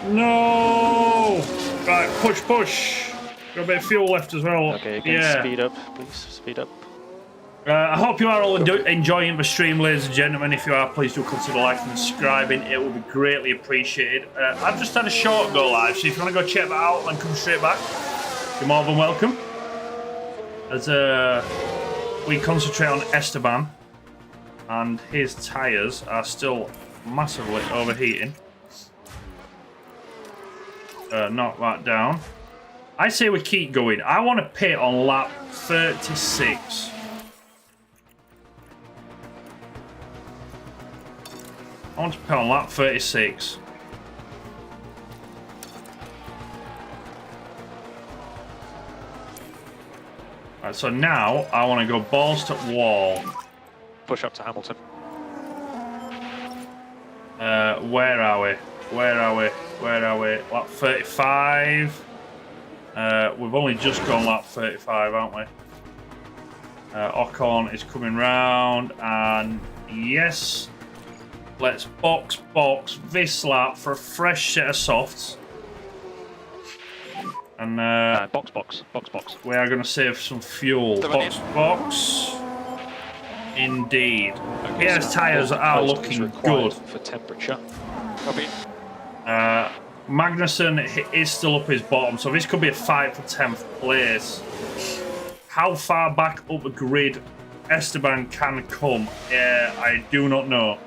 No! Right, push, push. Got a bit of fuel left as well. Okay, you can speed up, please. Speed up. I hope you are all enjoying the stream, ladies and gentlemen. If you are, please do consider liking and subscribing. It will be greatly appreciated. I've just had a short go live, so if you want to go check that out and come straight back, you're more than welcome. As we concentrate on Esteban, and his tyres are still massively overheating. Knock that down. I say we keep going. I want to pit on lap 36. I want to pit on lap 36. Right, so now I want to go balls to wall. Push up to Hamilton. Where are we? Where are we? Where are we? Lap 35. We've only just gone lap 35, haven't we? Ocon is coming round, and yes, let's box this lap for a fresh set of softs. And box. we are going to save some fuel. Box. Indeed. Okay, Pierre's so tyres are looking good. For temperature. Copy. Magnussen is still up his bottom, so this could be a fight for 10th place. How far back up the grid Esteban can come, I do not know.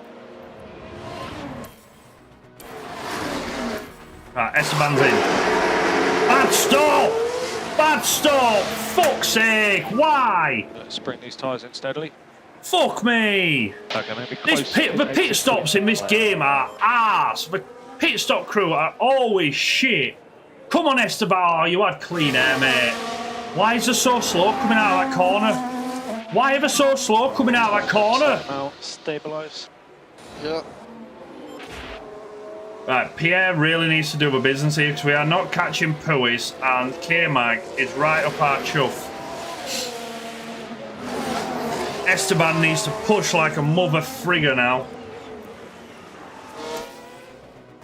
Right, Esteban's in. Bad stop! Bad stop! Fuck's sake! Why? Let's bring these tyres in steadily. Fuck me! Okay, maybe The pit stops in this game are arse. The pit stop crew are always shit. Come on, Esteban, you had clean air, mate. Why is it so slow coming out of that corner? Why are they so slow coming out of that corner? Now, stabilise. Yeah. Right, Pierre really needs to do the business here because we are not catching Puis, and K-Mag is right up our chuff. Esteban needs to push like a mother frigger now.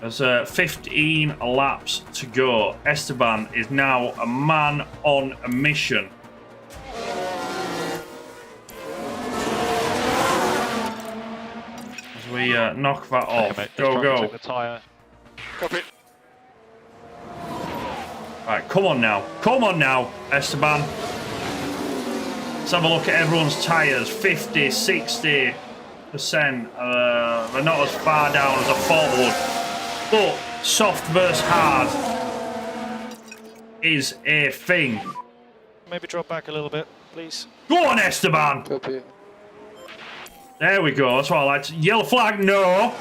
There's 15 laps to go. Esteban is now a man on a mission. As we knock that off. Okay, mate, go. The tyre. Copy. Right, come on now, Esteban. Let's have a look at everyone's tyres. 50, 60%. They're not as far down as I thought would. But soft versus hard is a thing. Maybe drop back a little bit, please. Go on, Esteban. Copy. There we go. That's what I like to... Yellow flag, no.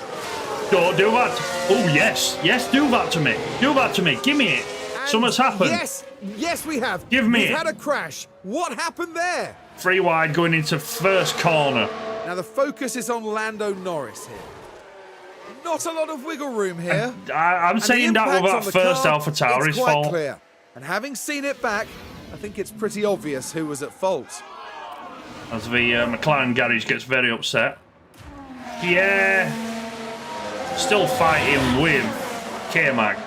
Don't do that. Oh, yes. Yes, do that to me. Do that to me. Give me it. Something's happened. Yes, we have. Give me We've it. had a crash. What happened there? 3 wide going into first corner. Now the focus is on Lando Norris here. Not a lot of wiggle room here. I'm saying that with that first Alpha Tower is quite fault. clear. And having seen it back, I think it's pretty obvious who was at fault. As the McLaren garage gets very upset. Yeah. Still fighting with K-Mag.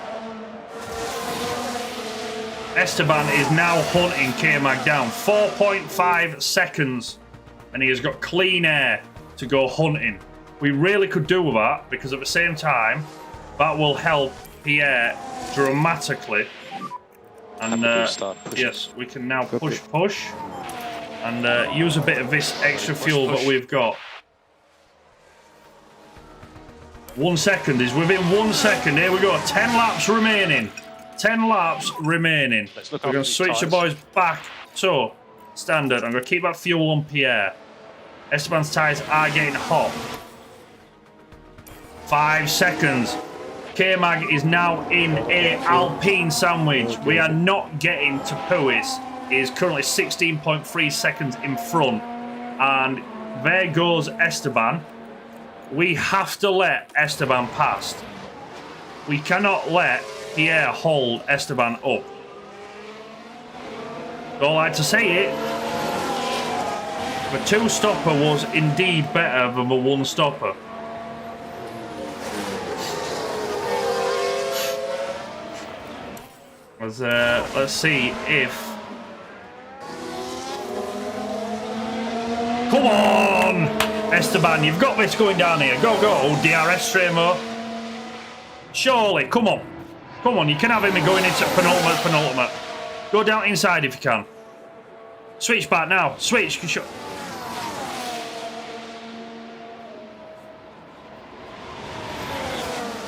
Esteban is now hunting K-Mag down. 4.5 seconds. And he has got clean air to go hunting. We really could do with that, because at the same time, that will help Pierre dramatically. And yes, we can now push, and use a bit of this extra fuel that we've got. 1 second is within 1 second. Here we go. 10 laps remaining. 10 laps remaining. We're going to switch the boys back to standard. I'm going to keep that fuel on Pierre. Esteban's tyres are getting hot. 5 seconds. K-Mag is now in a Alpine sandwich. We are not getting to Puis. He is currently 16.3 seconds in front. And there goes Esteban. We have to let Esteban past. We cannot let Pierre hold Esteban up. Don't like to say it. The 2-stopper was indeed better than the 1-stopper. Let's see if... Come on! Esteban, you've got this going down here. Go, go. Oh, DRS streamer. Surely, come on. Come on, you can have him going into penultimate. Go down inside if you can. Switch back now. Switch.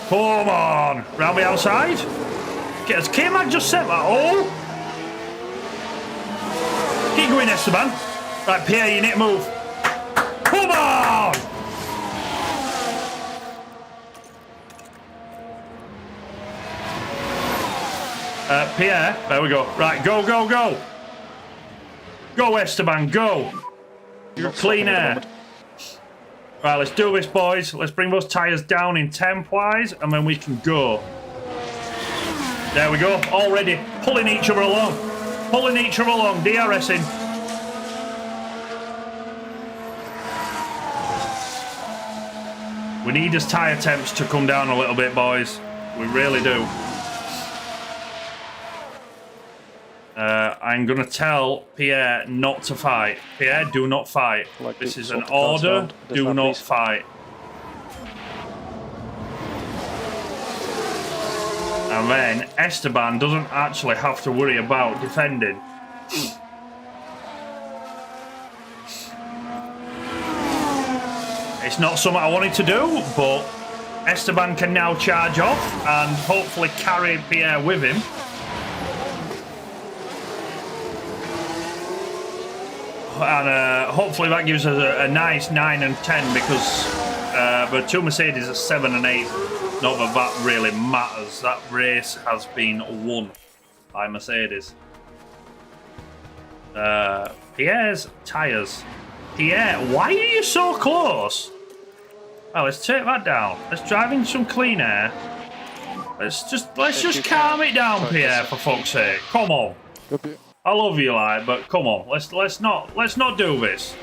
Come on. Round the outside. Has K-Mag just set that? Oh! Keep going, Esteban. Right, Pierre, you need to move. Come on! Pierre, there we go. Right, go, go, go. Go, Esteban, go. You're clean air. Right, let's do this, boys. Let's bring those tyres down in temp-wise, and then we can go. There we go. Already pulling each other along. Pulling each other along. DRSing. We need his tyre temps to come down a little bit, boys. We really do. I'm going to tell Pierre not to fight. Pierre, do not fight. This is an order. Do not fight. And then Esteban doesn't actually have to worry about defending. It's not something I wanted to do, but Esteban can now charge off and hopefully carry Pierre with him. And hopefully that gives us a nice 9 and 10 because the two Mercedes are 7 and 8. Not that that really matters. That race has been won by Mercedes. Pierre's tyres. Pierre, why are you so close? Oh, let's take that down. Let's drive in some clean air. Let's just calm it down, Pierre, for fuck's sake. Come on. I love you, like, but come on. Let's not do this.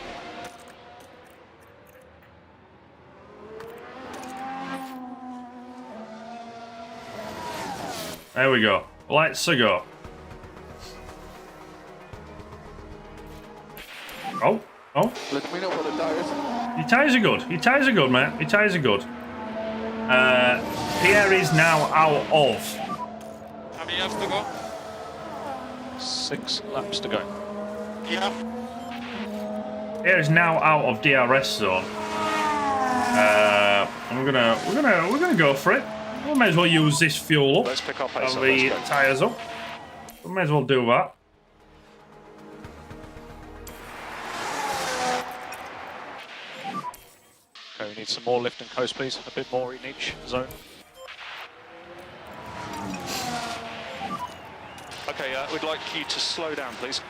There we go. Let's go. Oh. Let me know what the tires are. Your tyres are good. Your tyres are good, mate. Your tyres are good. Pierre is now out of. How many laps to go? 6 laps to go. Yeah. Pierre is now out of DRS zone. And we're gonna go for it. We may as well use this fuel up. Let's pick up Have Acer. the tyres up. We may as well do that. Okay, we need some more lift and coast, please. A bit more in each zone. Okay, we'd like you to slow down, please.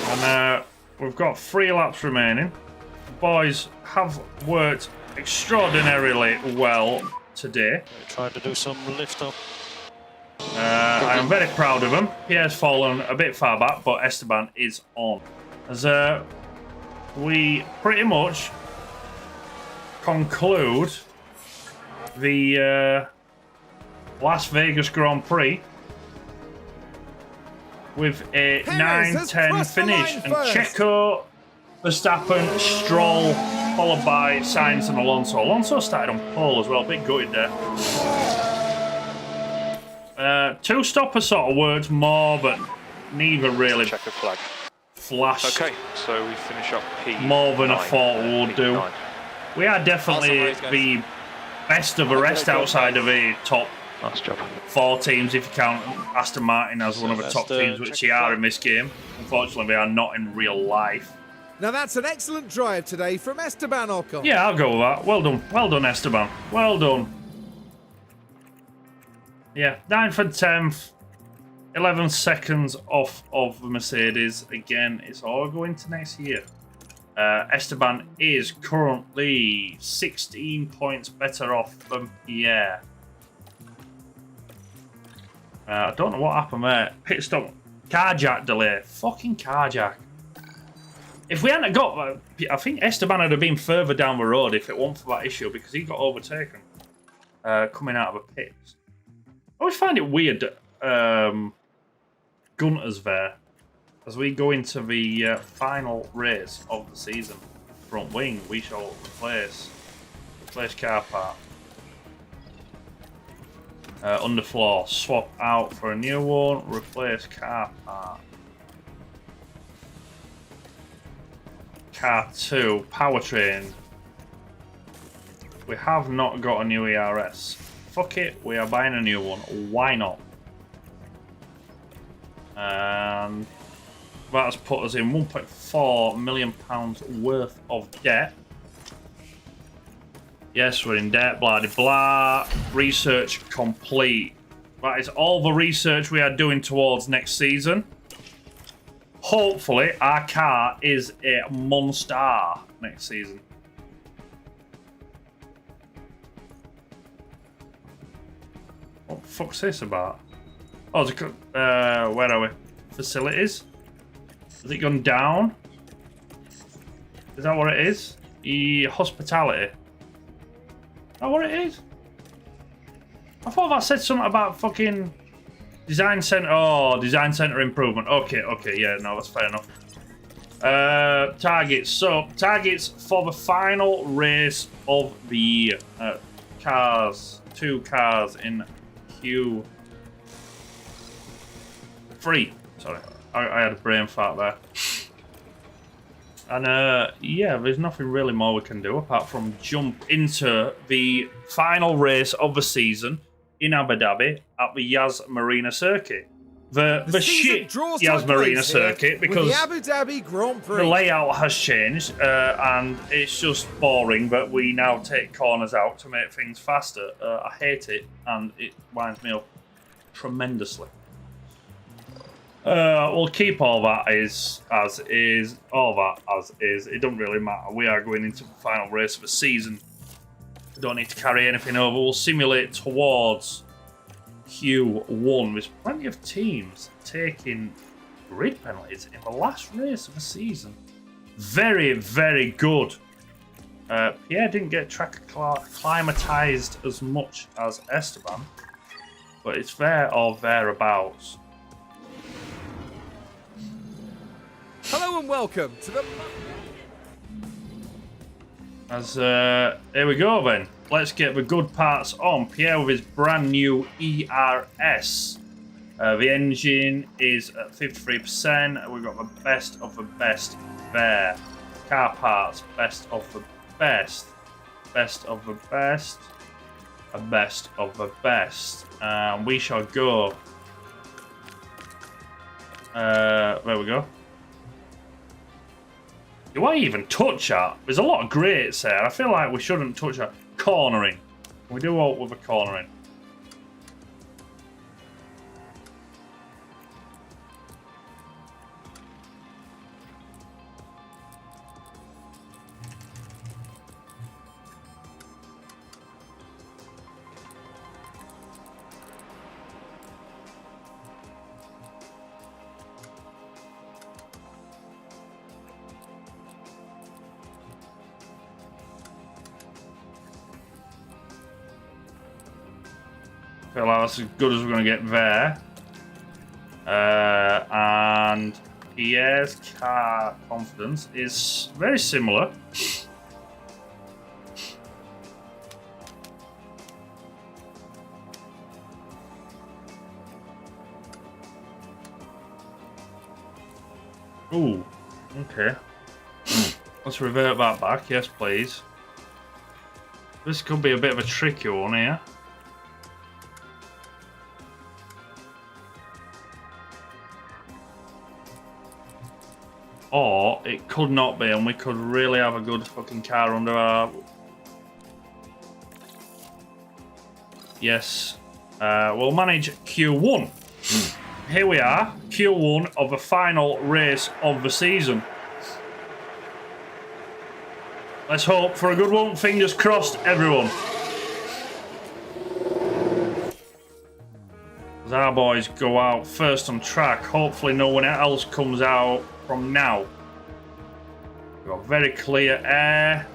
And we've got 3 laps remaining. The boys have worked extraordinarily well today. We're trying to do some lift up. I'm very proud of them. Pierre's fallen a bit far back, but Esteban is on. As we pretty much conclude the Las Vegas Grand Prix with a 9-10 finish. And Checo, Verstappen, Stroll, followed by Sainz and Alonso. Alonso started on pole as well, a bit gutted there. Two stopper sort of works more, but neither really Checker flag. flashed Okay, so we finish up P. more than I thought we would do. We are definitely the best of the rest outside of the top Nice job. 4 teams, if you count Aston Martin as one of the top teams, which they are in this game. Unfortunately, they are not in real life. Now that's an excellent drive today from Esteban Ocon. Yeah, I'll go with that. Well done, Esteban. Well done. Yeah, 9th and 10th. 11 seconds off of the Mercedes. Again, it's all going to next year. Esteban is currently 16 points better off than Pierre. I don't know what happened there. Pit stop. Carjack delay. Fucking carjack. If we hadn't got... I think Esteban would have been further down the road if it weren't for that issue, because he got overtaken coming out of the pits. I always find it weird that Gunter's there as we go into the final race of the season. Front wing, we shall replace car part. Underfloor, swap out for a new one, replace car part. Car 2, powertrain. We have not got a new ERS. Fuck it, we are buying a new one. Why not? And that has put us in £1.4 million worth of debt. Yes, we're in debt, blah, blah, blah. Research complete. That is all the research we are doing towards next season. Hopefully, our car is a monster next season. What the fuck's this about? Oh, where are we? Facilities? Has it gone down? Is that what it is? Hospitality. Is that what it is? I thought that said something about fucking design center. Oh, design center improvement. Okay, yeah, no, that's fair enough. Targets. So, targets for the final race of the cars. 2 cars in Q3. Sorry, I had a brain fart there. And yeah, there's nothing really more we can do apart from jump into the final race of the season in Abu Dhabi at the Yas Marina circuit. The shit Yas Marina circuit, because the Abu Dhabi Grand Prix. The layout has changed and it's just boring, but we now take corners out to make things faster. I hate it and it winds me up tremendously. We'll keep all that as is. All that as is. It doesn't really matter. We are going into the final race of the season. We don't need to carry anything over. We'll simulate towards Q1. There's plenty of teams taking grid penalties in the last race of the season. Very, very good. Pierre didn't get track acclimatized as much as Esteban, but it's there or thereabouts. Hello and welcome to the... Here we go then. Let's get the good parts on. Pierre with his brand new ERS. The engine is at 53%. We've got the best of the best there. Car parts, best of the best. Best of the best. The best of the best. We shall go. There we go. Do I even touch that? There's a lot of greats there. I feel like we shouldn't touch that. Cornering. We do all with the cornering. I feel like that's as good as we're going to get there. And Pierre's car confidence is very similar. Ooh, okay. Let's revert that back. Yes, please. This could be a bit of a tricky one here. Or it could not be, and we could really have a good fucking car under our... Yes. We'll manage Q1. Here we are, Q1 of the final race of the season. Let's hope for a good one. Fingers crossed, everyone. As our boys go out first on track, hopefully no one else comes out from now. We've got very clear air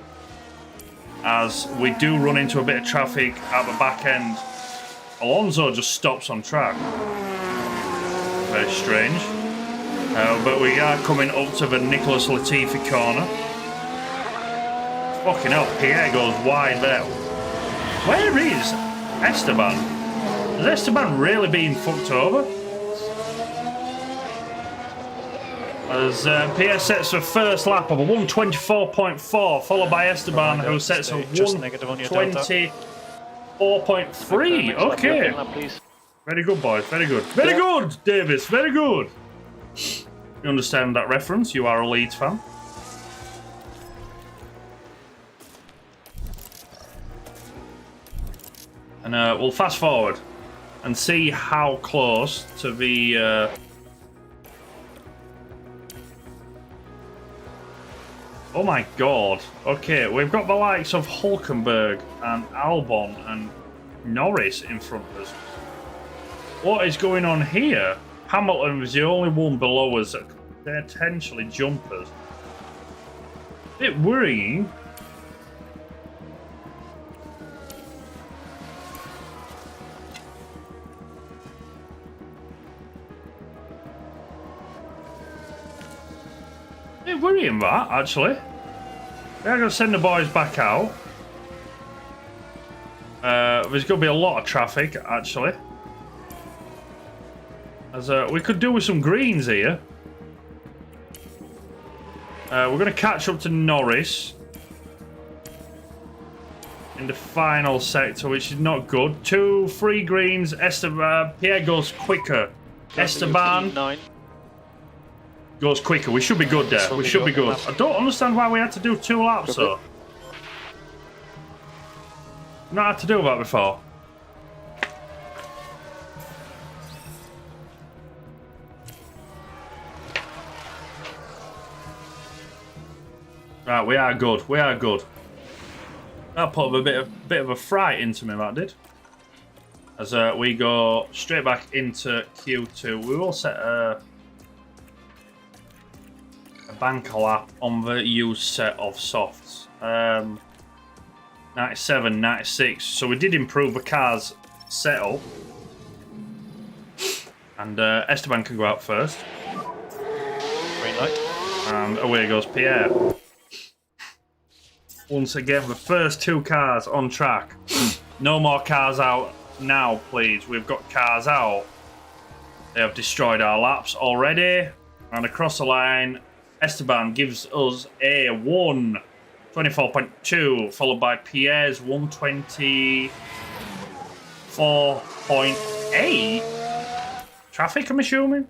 as we do run into a bit of traffic at the back end. Alonso just stops on track. Very strange. But we are coming up to the Nicholas Latifi corner. Fucking hell, Pierre goes wide there. Where is Esteban? Has Esteban really been fucked over? As Pierre sets the first lap of a 124.4, followed by Esteban, who sets a 124.3. Okay. Very good, boys. Very good. Very good, Davis. Very good. You understand that reference? You are a Leeds fan. And we'll fast forward and see how close to the... Oh my god. Okay, we've got the likes of Hulkenberg and Albon and Norris in front of us. What is going on here? Hamilton was the only one below us that could potentially jump us. A bit worrying. A bit worrying that, actually. We're going to send the boys back out. There's going to be a lot of traffic, actually. As we could do with some greens here. We're going to catch up to Norris in the final sector, which is not good. 2 free greens. Esteban, Pierre goes quicker. Esteban goes quicker. We should be good there. We should be good. I don't understand why we had to do 2 laps, though. Not had to do that before. Right, we are good. We are good. That put a bit of a fright into me, that did. As we go straight back into Q2, we will set a banker lap on the used set of softs. 97, 96. So we did improve the car's setup. And Esteban can go out first. Green light. And away goes Pierre. Once again, the first 2 cars on track. No more cars out now, please. We've got cars out. They have destroyed our laps already. And across the line, Esteban gives us a 124.2, followed by Pierre's 124.8. Traffic, I'm assuming?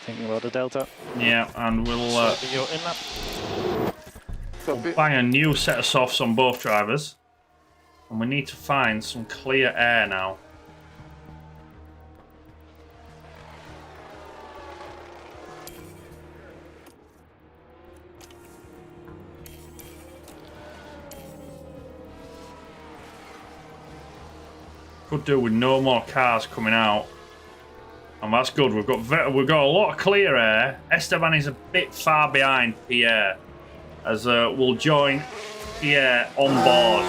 Thinking about the delta. Yeah, and we'll bang a new set of softs on both drivers. And we need to find some clear air now. Could do with no more cars coming out. And that's good. We've got a lot of clear air. Esteban is a bit far behind Pierre, as we'll join Pierre on board.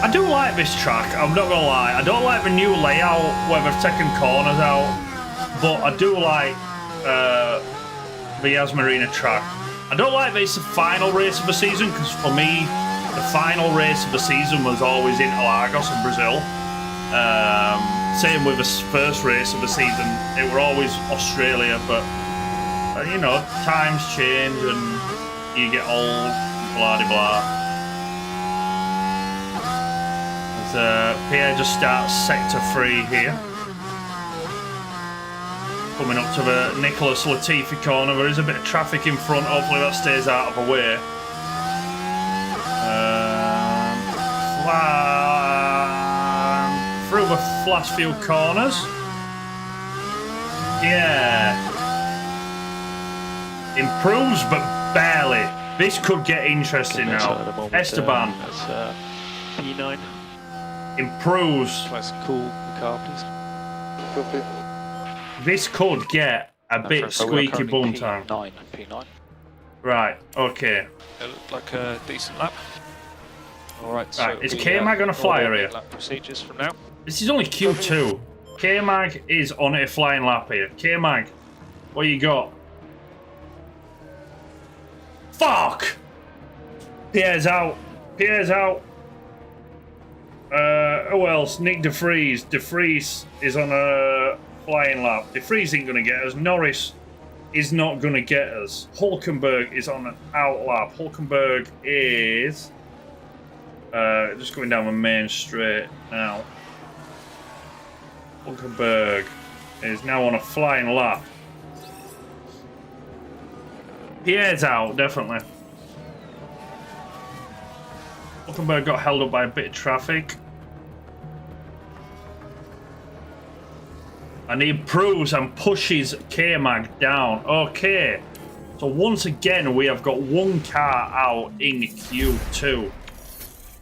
I do like this track. I'm not gonna lie. I don't like the new layout where they've taken corners out, but I do like the Yas Marina track. I don't like that it's the final race of the season, because for me, the final race of the season was always Interlagos in Brazil. Same with the first race of the season, it were always Australia, but you know, times change and you get old, blah de blah. As Pierre just starts sector 3 here. Coming up to the Nicholas Latifi corner, there is a bit of traffic in front, hopefully that stays out of the way. Through the last few corners. Yeah. Improves, but barely. This could get interesting now. Esteban. That's P9. Improves. Try to cool the car, please. This could get a bit squeaky bum time. P9. Right, okay. It looked like a decent lap. Alright, so right, is K-Mag on a flyer here? Lap procedures from now. This is only Q2. K-Mag is on a flying lap here. K-Mag, what you got? Fuck! Pierre's out. Pierre's out. Who else? Nick De Vries. De Vries is on a flying lap. De Vries ain't going to get us. Norris is not going to get us. Hulkenberg is on an out lap. Hulkenberg is just going down the main straight now. Hulkenberg is now on a flying lap. Pierre's out, definitely. Hulkenberg got held up by a bit of traffic. And he improves and pushes K-Mag down. Okay. So once again, we have got one car out in Q2.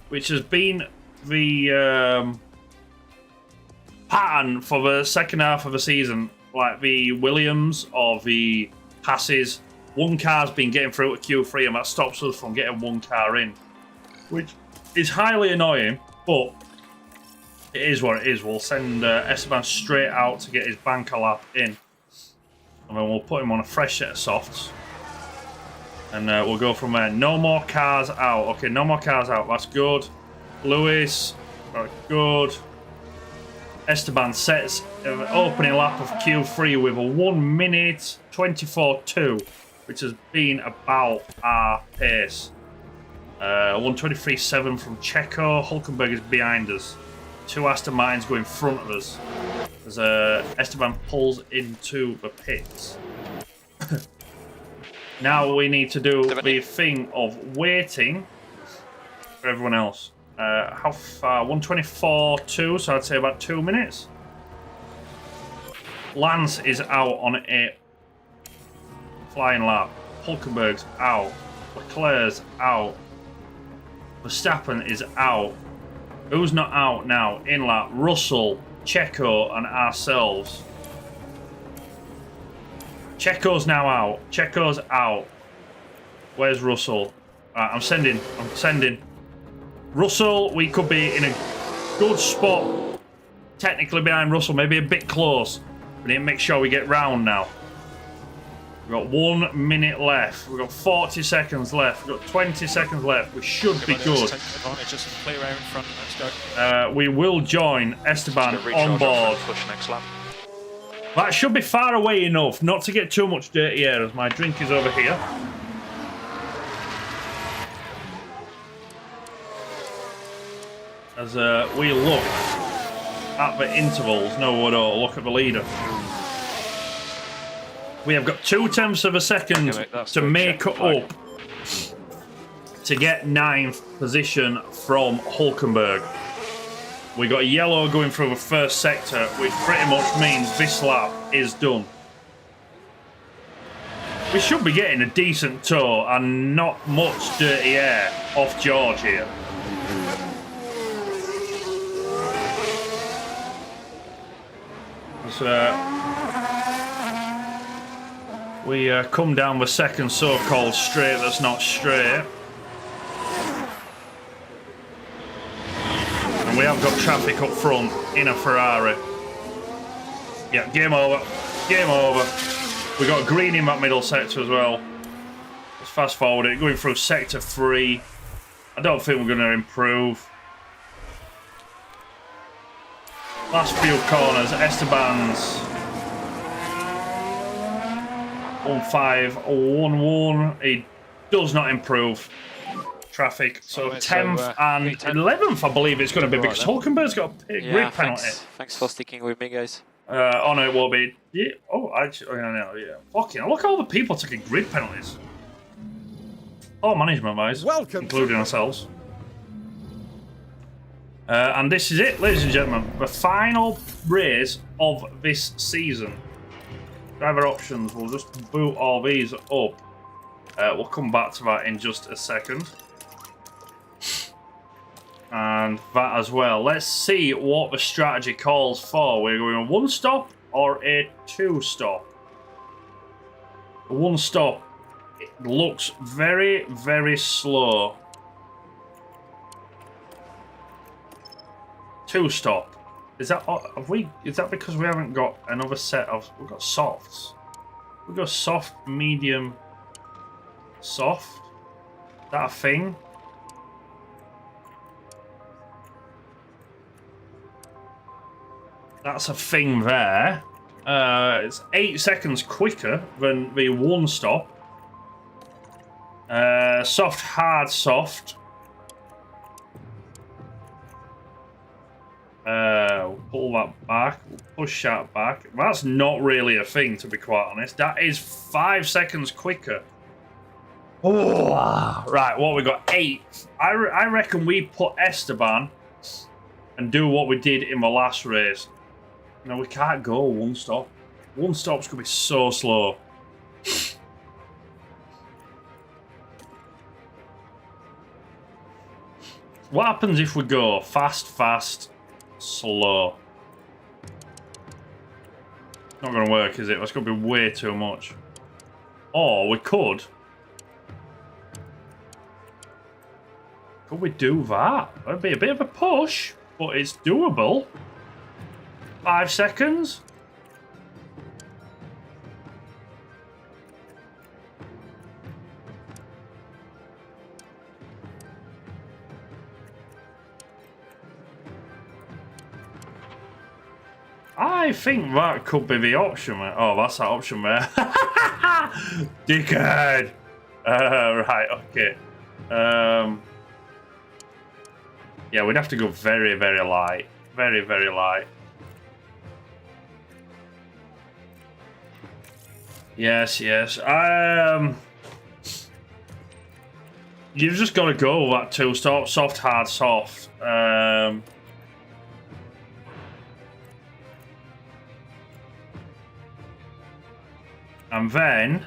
Which has been the pattern for the second half of the season. Like the Williams or the Passes. One car's been getting through to Q3 and that stops us from getting one car in. Which is highly annoying, but it is what it is. We'll send Esteban straight out to get his banker lap in. And then we'll put him on a fresh set of softs. And we'll go from there. No more cars out. Okay, no more cars out. That's good. Lewis, that's good. Esteban sets the opening lap of Q3 with a 1 minute 24.2, which has been about our pace. 1:23.7 from Checo. Hulkenberg is behind us. 2 Aston Martins go in front of us as Esteban pulls into the pits. Now we need to do the thing of waiting for everyone else. How far? 1:24.2, so I'd say about 2 minutes. Lance is out on a flying lap. Hulkenberg's out. Leclerc's out. Verstappen is out. Who's not out now? In lap. Russell, Checo, and ourselves. Checo's now out. Checo's out. Where's Russell? Right, I'm sending. Russell, we could be in a good spot. Technically behind Russell, maybe a bit close. We need to make sure we get round now. We've got 1 minute left. We've got 40 seconds left. We've got 20 seconds left. We should be good. We will join Esteban on board. That should be far away enough not to get too much dirty air as my drink is over here. As we look at the intervals, no, we don't look at the leader. We have got 0.2 of a second to make up to get 9th position from Hulkenberg. We got a yellow going through the first sector, which pretty much means this lap is done. We should be getting a decent tow and not much dirty air off George here. We come down the second so-called straight that's not straight. And we have got traffic up front in a Ferrari. Yeah, game over. Game over. We got green in that middle sector as well. As fast forward it. Going through sector 3. I don't think we're going to improve. Last few corners. Esteban's 1511. He does not improve traffic. So 10th and 11th, I believe it's going to be, because Hulkenberg's got a grid penalty. Thanks for sticking with me, guys. Oh no, it won't be. Yeah. Oh, actually, no, yeah. Fucking, look at all the people taking grid penalties. Oh, management wise, including ourselves. And this is it, ladies and gentlemen, the final race of this season. Driver options, we'll just boot all these up. We'll come back to that in just a second. And that as well. Let's see what the strategy calls for. We're going a 1-stop or a 2-stop. A 1-stop. It looks very, very slow. 2-stop. Is that Is that because we haven't got another set of? We've got softs. We've got soft, medium, soft. Is that a thing? That's a thing there. It's 8 seconds quicker than the 1-stop. Soft, hard, soft. We'll pull that back. We'll push that back. That's not really a thing, to be quite honest. That is 5 seconds quicker. Oh, right, what we got? 8. I reckon we put Esteban and do what we did in the last race. No, we can't go 1-stop. 1-stop's gonna be so slow. What happens if we go fast, fast, slow? Not gonna work, is it? That's gonna be way too much. Or we could. Could we do that? That'd be a bit of a push, but it's doable. 5 seconds. I think that could be the option. Oh, that's that option there. Dickhead. Right, okay. Yeah, we'd have to go very, very light. Very, very light. Yes, yes. You've just got to go with that 2-stop. Soft, hard, soft. And then,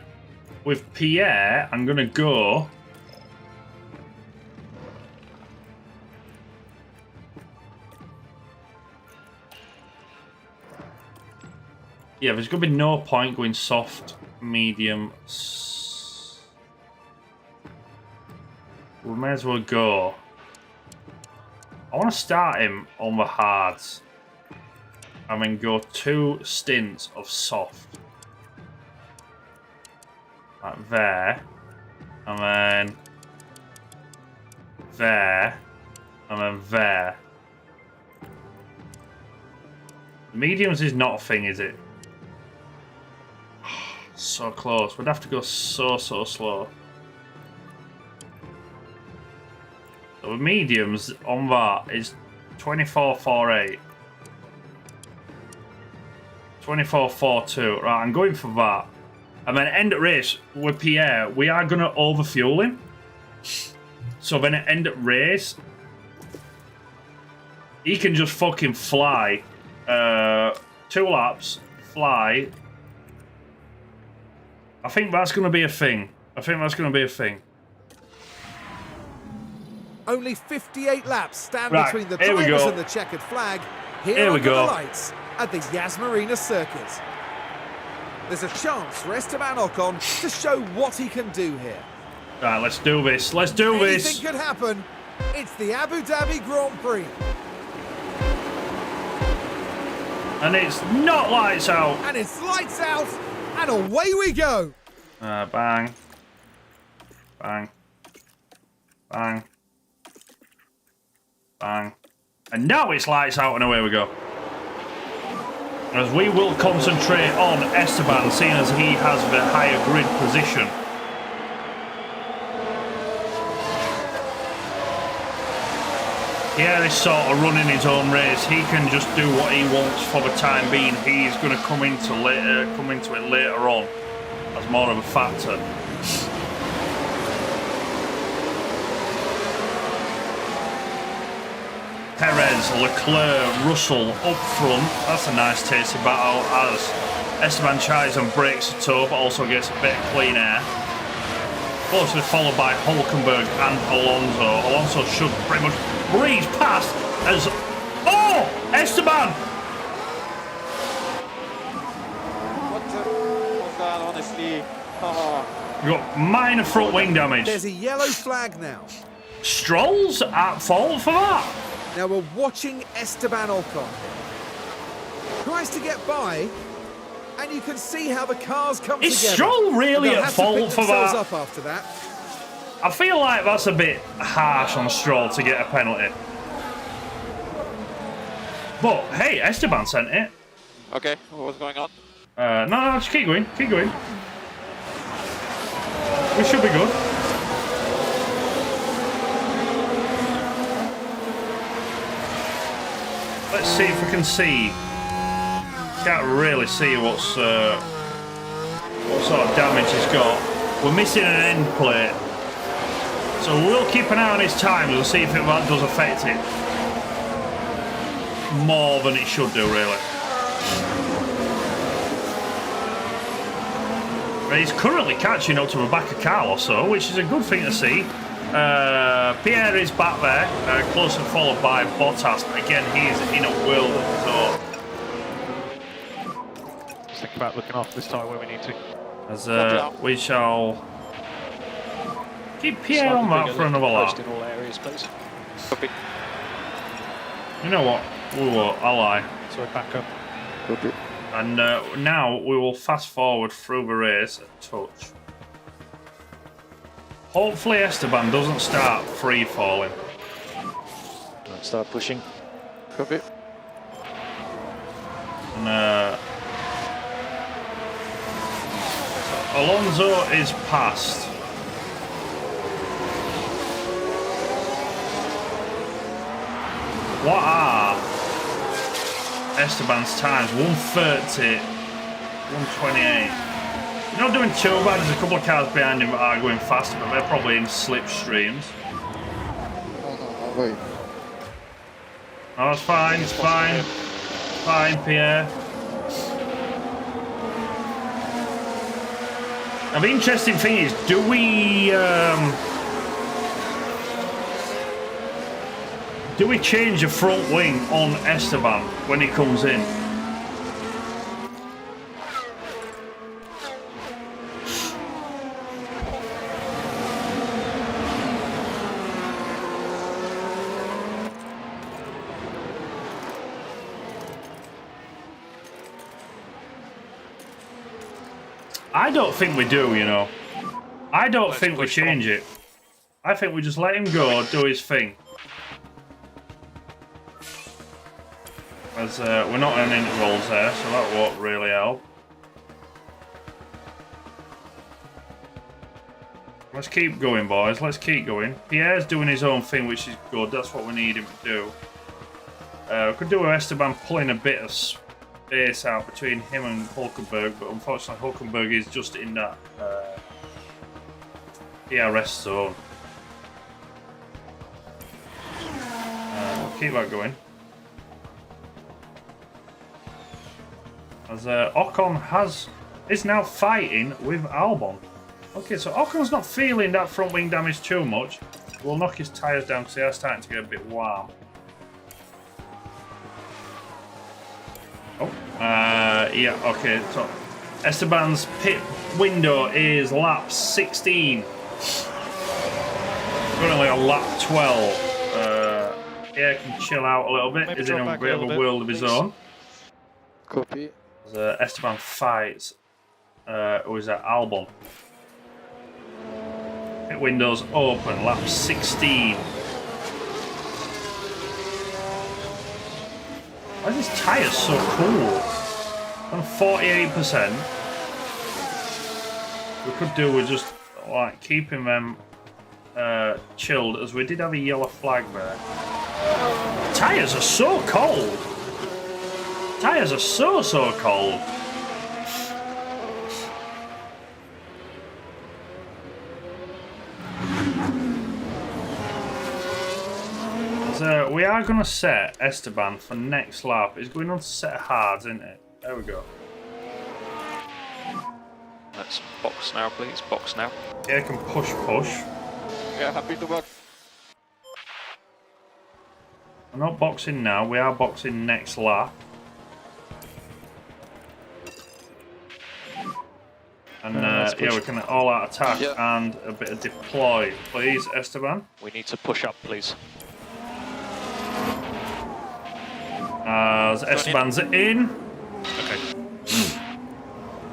with Pierre, I'm going to go... Yeah, there's going to be no point going soft, medium... We may as well go. I want to start him on the hards. And then go 2 stints of soft. Like there. And then... There. And then there. Mediums is not a thing, is it? So close. We'd have to go so slow. So the mediums on that is 24.48. 24.42. Right, I'm going for that. And then end of race with Pierre, we are going to overfuel him. So then at end of race, he can just fucking fly. 2 laps, fly. I think that's going to be a thing. Only 58 laps stand between the drivers and the checkered flag. Here we go. The lights at the Yas Marina circuit. There's a chance for Esteban Ocon to show what he can do here. Right, let's do this. Let's do this. Anything could happen. It's the Abu Dhabi Grand Prix. And it's not lights out. And it's lights out. And away we go. Bang. Bang. Bang. Bang. And now it's lights out and away we go. As we will concentrate on Esteban, seeing as he has the higher grid position. Pierre is sort of running his own race. He can just do what he wants for the time being. He's going to come into it later on as more of a factor. Perez, Leclerc, Russell up front. That's a nice tasty battle as Esteban tries and breaks the toe, but also gets a bit of clean air. Closely followed by Hulkenberg and Alonso. Alonso should pretty much breeze past as... Oh! Esteban! What was that, honestly? Oh. You got minor front wing damage. There's a yellow flag now. Stroll's at fault for that. Now we're watching Esteban Ocon. Tries to get by, and you can see how the cars come together. Is Stroll really at fault for that? Up after that? I feel like that's a bit harsh on Stroll to get a penalty. But hey, Esteban sent it. Okay, what's going on? No, just keep going, keep going. We should be good. Let's see if we can see. Can't really see what sort of damage he's got. We're missing an end plate. So we'll keep an eye on his times and see if that does affect it. More than it should do, really. But he's currently catching up to the back of Carlos, so, which is a good thing to see. Pierre is back there, closely followed by Bottas. But again, he is in a world of his own. Just think about looking after this tyre where we need to. As we shall keep Pierre on that for another lap. In all areas, please. Copy. You know what? We will. I'll lie. So back up. Copy. And now we will fast forward through the race a touch. Hopefully Esteban doesn't start free falling. Start pushing. Copy. And Alonso is past. What are Esteban's times? 1:30, 1:28. You're not doing too bad. There's a couple of cars behind him that are going faster, but they're probably in slipstreams. No, wait. Oh, it's fine, it's fine. It's fine, Pierre. Now, the interesting thing is, do we change the front wing on Esteban when he comes in? I don't think we do, you know. I don't think we change it. I think we just let him go, do his thing. As we're not in intervals there, so that won't really help. Let's keep going, boys. Let's keep going. Pierre's doing his own thing, which is good. That's what we need him to do. We could do with Esteban pulling a bit of space out between him and Hulkenberg, but unfortunately Hulkenberg is just in that DRS zone. We'll keep that going. As Ocon is now fighting with Albon. Okay, so Ocon's not feeling that front wing damage too much. We'll knock his tyres down because they are starting to get a bit warm. Oh, yeah, okay, so Esteban's pit window is lap 16. Currently on lap 12. Pierre can chill out a little bit. He's in a bit of a world of his own. Copy. Esteban fights. Who is that? Albon. Pit windows open. Lap 16. Why are these tyres so cool? On 48%. We could do with just like keeping them chilled, as we did have a yellow flag there. Tyres are so cold. Tyres are so cold. So we are going to set Esteban for next lap. It's going on to set hards, isn't it? There we go. Let's box now, please. Box now. Yeah, I can push. Yeah, happy to work. We're not boxing now. We are boxing next lap. And yeah, we can all-out attack and a bit of deploy. Please, Esteban. We need to push up, please. As Esteban's in. Okay.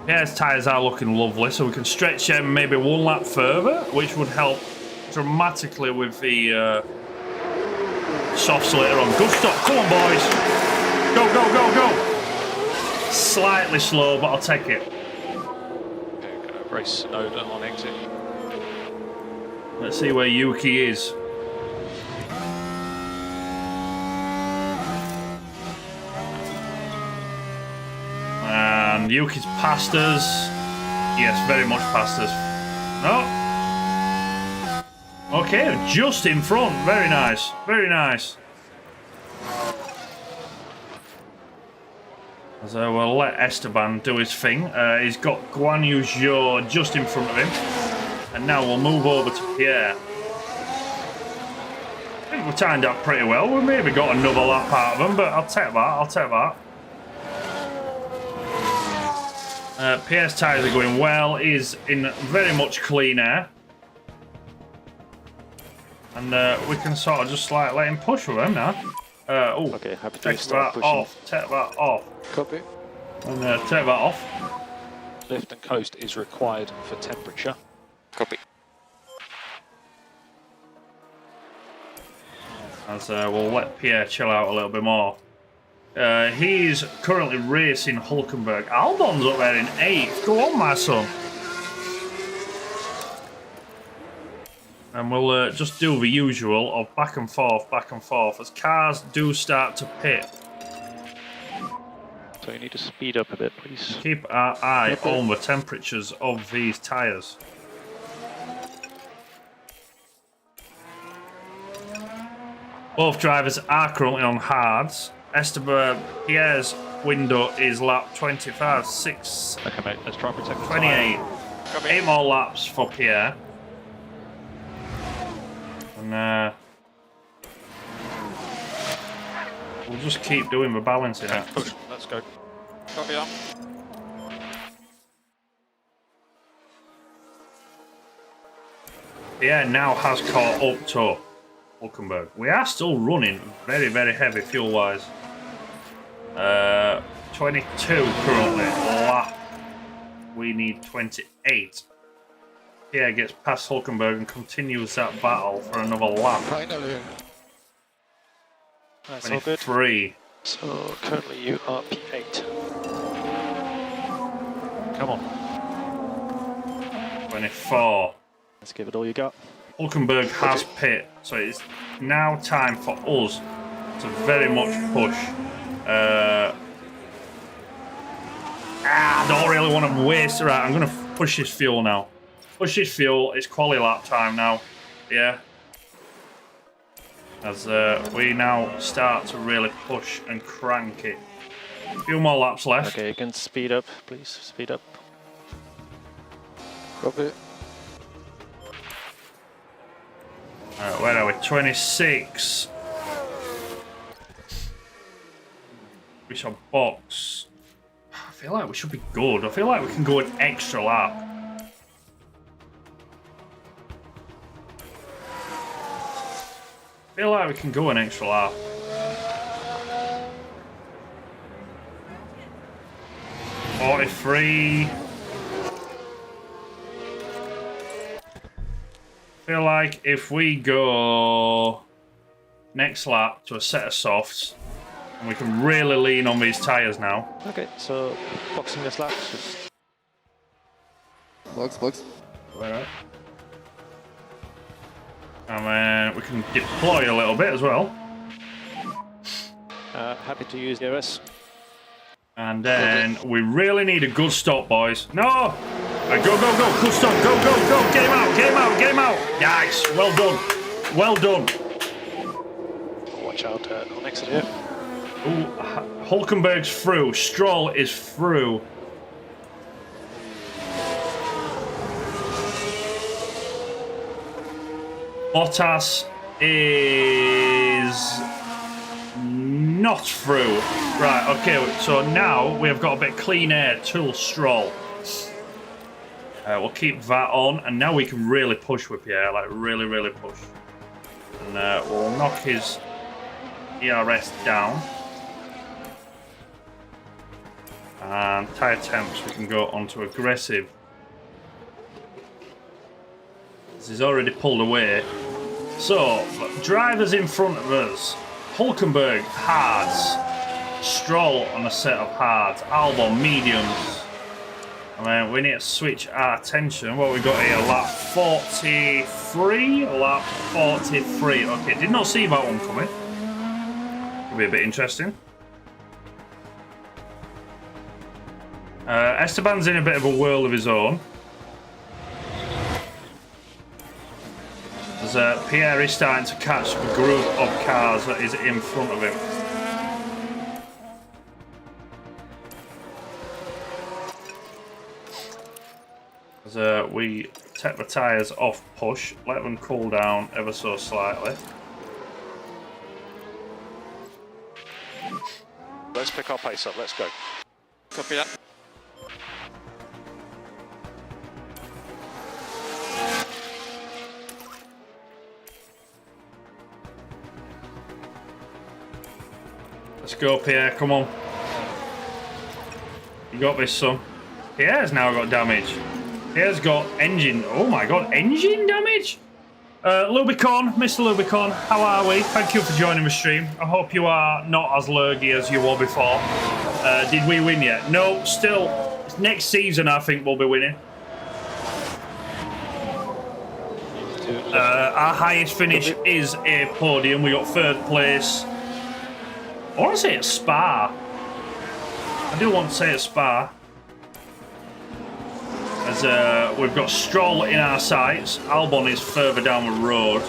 Yeah, his tyres are looking lovely, so we can stretch them maybe one lap further, which would help dramatically with the softs later on. Good stop. Come on, boys. Go. Slightly slow, but I'll take it. Okay, gonna brace Noda on exit. Let's see where Yuki is. And Yuki's past us. Yes, very much past us. No. Okay, just in front. Very nice. Very nice. So we'll let Esteban do his thing. He's got Guan Yu Zhou just in front of him. And now we'll move over to Pierre. I think we timed up pretty well. We maybe got another lap out of him, but I'll take that. Pierre's tyres are going well. He's in very much clean air. And we can sort of just like let him push with him now. Okay, happy to start pushing. Take that off. Copy. And take that off. Lift and coast is required for temperature. Copy. As we'll let Pierre chill out a little bit more. He's currently racing Hulkenberg. Albon's up there in 8th. Go on, my son. And we'll just do the usual of back and forth, as cars do start to pit. So you need to speed up a bit, please. Keep our eye on the temperatures of these tyres. Both drivers are currently on hards. Pierre's window is lap 25, 6. Okay, mate, let's try and protect the 28. 8 more laps for Pierre. And we'll just keep doing the balancing act. Push, let's go. Copy on. Pierre now has caught up to Hulkenberg. We are still running very, very heavy fuel-wise. 22 currently. Lap. We need 28. Pierre gets past Hulkenberg and continues that battle for another lap. Finally. That's all good. 23. So currently you are P8. Come on. 24. Let's give it all you got. Hulkenberg has pit, so it's now time for us to very much push. I don't really want to waste it. Right, I'm going to push this fuel now. Push this fuel. It's quali lap time now. Yeah. As we now start to really push and crank it. A few more laps left. Okay, you can speed up, please. Speed up. Copy. Where are we? 26. We shall box. I feel like we should be good. I feel like we can go an extra lap. I feel like we can go an extra lap. feel like if we go next lap to a set of softs, and we can really lean on these tyres now. Okay, so boxing this lap. Just... Box. Right. And then we can deploy a little bit as well. Happy to use the Aorus. And then we really need a good stop, boys. No! Right, go. Good stop. Go. Get him out. Nice. Well done. Watch out on exit here. Ooh, Hulkenberg's through. Stroll is through. Bottas is not through. Right, okay, so now we've got a bit of clean air to Stroll. We'll keep that on, and now we can really push with Pierre, like really push. And we'll knock his ERS down. And tyre temps, we can go onto aggressive. This is already pulled away. So, drivers in front of us. Hulkenberg, hards. Stroll on a set of hards. Albon, mediums. And then we need to switch our attention. What we got here? Lap 43? Lap 43. Okay, did not see that one coming. Could be a bit interesting. Esteban's in a bit of a whirl of his own. As Pierre is starting to catch the group of cars that is in front of him. As we take the tyres off push, let them cool down ever so slightly. Let's pick our pace up. Let's go. Copy that. Let's go, Pierre, come on. You got this, son. Pierre's now got damage. Pierre's got engine. Oh my god, engine damage? Lubicon, Mr. Lubicon, how are we? Thank you for joining the stream. I hope you are not as lurgy as you were before. Did we win yet? No, still. Next season, I think we'll be winning. Our highest finish is a podium. We got third place. I want to say it's Spa. I do want to say it's Spa. As we've got Stroll in our sights. Albon is further down the road.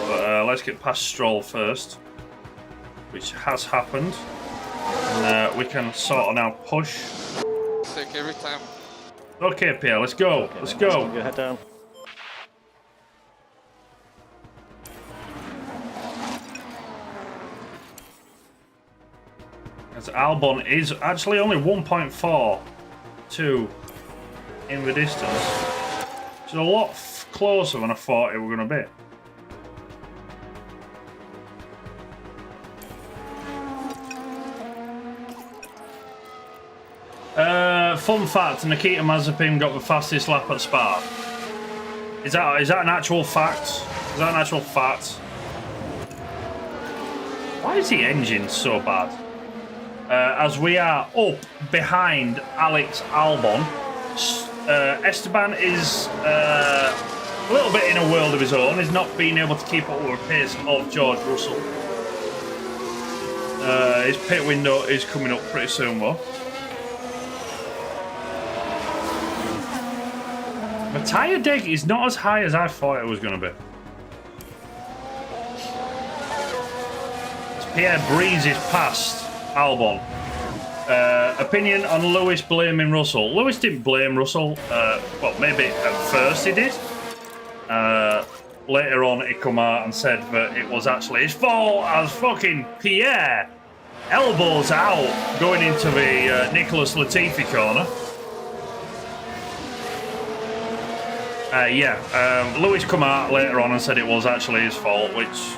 But let's get past Stroll first. Which has happened. And we can sort of now push. Take every time. Okay, Pierre, let's go. Okay, let's go. Your head down. As Albon is actually only 1.42 in the distance. Which is a lot closer than I thought it were going to be. Fun fact, Nikita Mazepin got the fastest lap at Spa. Is that an actual fact? Is that an actual fact? Why is the engine so bad? As we are up behind Alex Albon, Esteban is a little bit in a world of his own. He's not been able to keep up with the pace of George Russell. His pit window is coming up pretty soon, though. The tyre deck is not as high as I thought it was going to be. As Pierre breezes past Albon. Opinion on Lewis blaming Russell. Lewis didn't blame Russell. Well, maybe at first he did. Later on, he come out and said that it was actually his fault as fucking Pierre elbows out going into the Nicholas Latifi corner. Lewis come out later on and said it was actually his fault, which,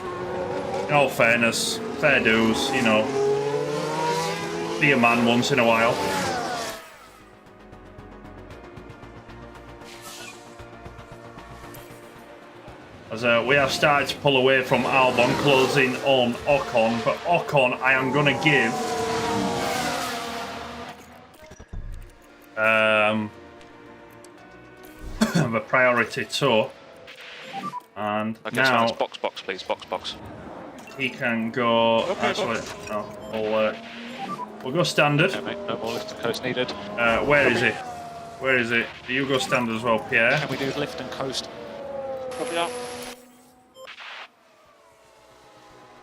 in all fairness, fair dues, you know. Be a man once in a while. As we have started to pull away from Albon, closing on Ocon, but Ocon I am going to give the priority to, and Okay, now so box, please, box. he can go. Okay, actually, no, we'll go standard. Okay, mate, no more lift and coast needed. Where is he? Where is it? Do you go standard as well, Pierre? Can we do lift and coast? Copy that.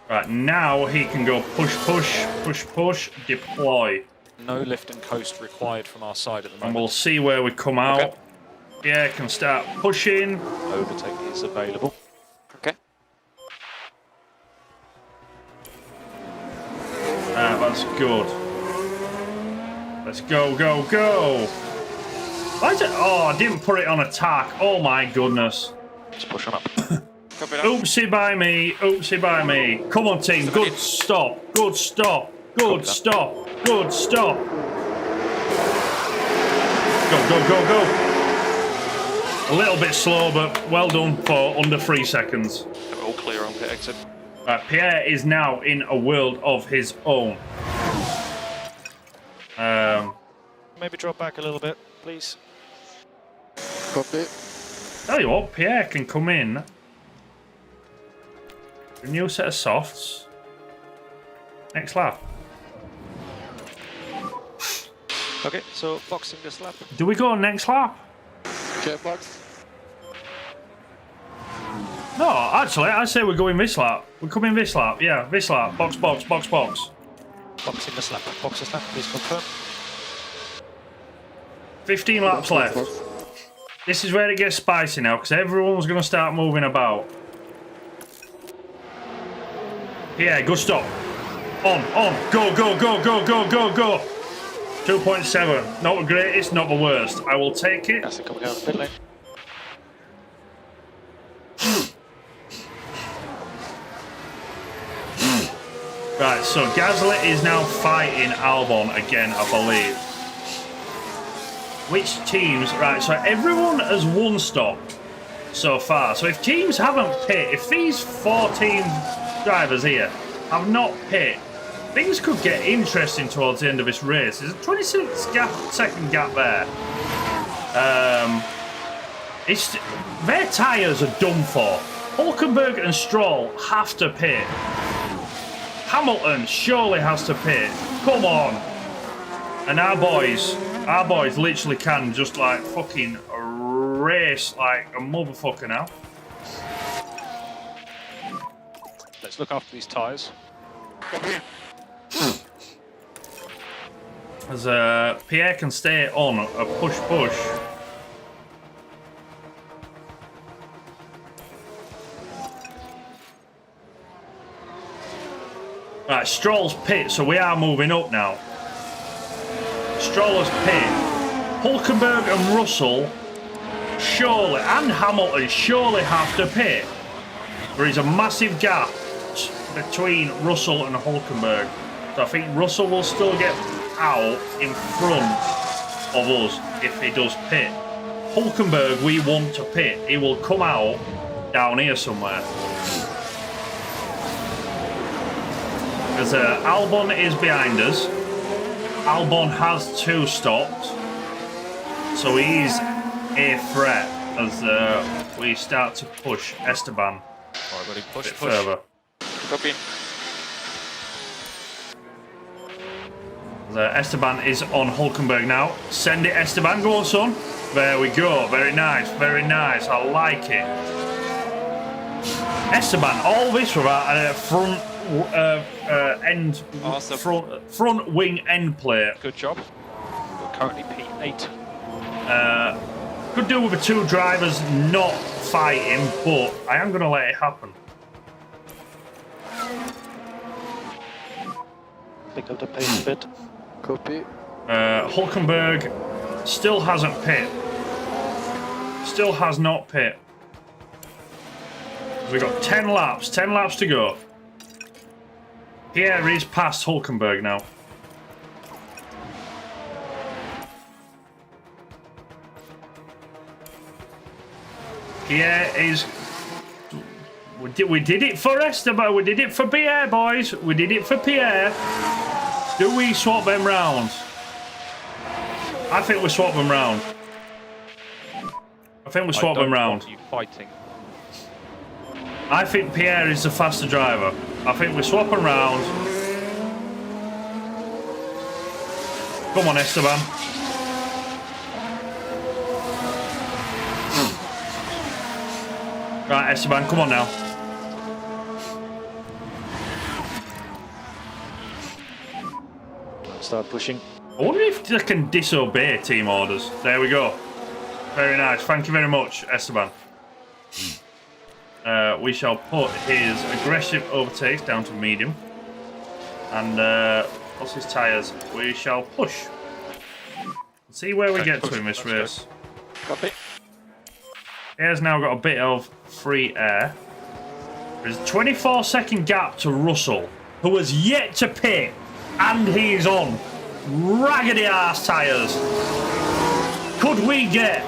Right, now he can go push, deploy. No lift and coast required from our side at the And moment. we'll see where we come out. Okay. Pierre can start pushing. Overtake is available. Okay. That's good. Let's go, go, go. Why is it? Oh, I didn't put it on attack. Oh my goodness. Just push on up. Copy that. Oopsie by me. Oopsie by me. Come on, team. Good stop. Good stop. Good stop. Good stop. Go, go, go, go. A little bit slow, but well done for under 3 seconds. We're all clear on pit exit. Right, Pierre is now in a world of his own. Maybe drop back a little bit, please. Copy. Tell you what, Pierre can come in. A new set of softs. Next lap. Okay, so boxing this lap. Do we go next lap? Okay, box. No, actually, I say we're going this lap. We're coming this lap. Yeah, this lap. Box, box, box, box. Boxing this lap. Box this lap, please confirm. 15 laps left. This is where it gets spicy now, because everyone's going to start moving about. Yeah, good stop. On, go, go, go, go, go, go, go. 2.7. Not the greatest, not the worst. I will take it. That's it coming out of the pit lane. Right, so Gasly is now fighting Albon again, I believe. Which teams? Right, so everyone has one stop so far. So if teams haven't pit, if these 14 drivers here have not pit, things could get interesting towards the end of this race. There's a 26-second gap there. Their tyres are done for. Hulkenberg and Stroll have to pit. Hamilton surely has to pit. Come on. And our boys literally can just like fucking race like a motherfucker now. Let's look after these tyres. As Pierre can stay on a push. Right, Stroll's pit, so we are moving up now. Stroll's pit. Hulkenberg and Russell surely, and Hamilton surely have to pit. There is a massive gap between Russell and Hulkenberg. So I think Russell will still get out in front of us if he does pit. Hulkenberg, we want to pit. He will come out down here somewhere. As Albon is behind us. Albon has 2 stopped. So he's a threat as we start to push Esteban Alright, buddy, push. further. Copy. Esteban is on Hulkenberg now. Send it, Esteban. Go on, son. There we go. Very nice. Very nice. I like it. Esteban, all this without front end, Awesome. front wing end plate. Good job. We're currently P8. Could do with the 2 drivers not fighting, but I am going to let it happen. Pick up the pace a bit. Copy. Hulkenberg still hasn't pit. Still has not pit. We've got 10 laps to go. Pierre is past Hulkenberg now. Pierre is We did it for Esteban. We did it for Pierre, boys. We did it for Pierre. Do we swap them round? I think we swap them round. I think we swap them round. You fighting? I think Pierre is the faster driver. I think we swap them round. Come on, Esteban. Right, Esteban, come on now. Start pushing. I wonder if they can disobey team orders. There we go. Very nice. Thank you very much, Esteban. We shall put his aggressive overtakes down to medium. And what's his tyres? We shall push. See where we get to in this race. Copy. He has now got a bit of free air. There's a 24-second gap to Russell, who has yet to pit, and he's on raggedy ass tyres. Could we get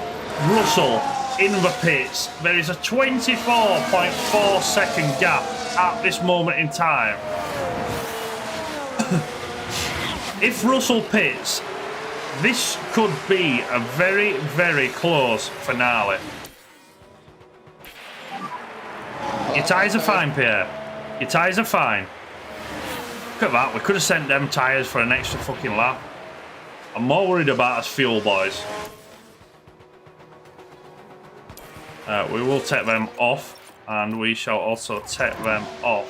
Russell in the pits? There is a 24.4 second gap at this moment in time. If Russell pits, this could be a very, very close finale. Your tyres are fine, Pierre. Your tyres are fine. Look at that. We could have sent them tyres for an extra fucking lap. I'm more worried about us fuel, boys. We will take them off, and we shall also take them off.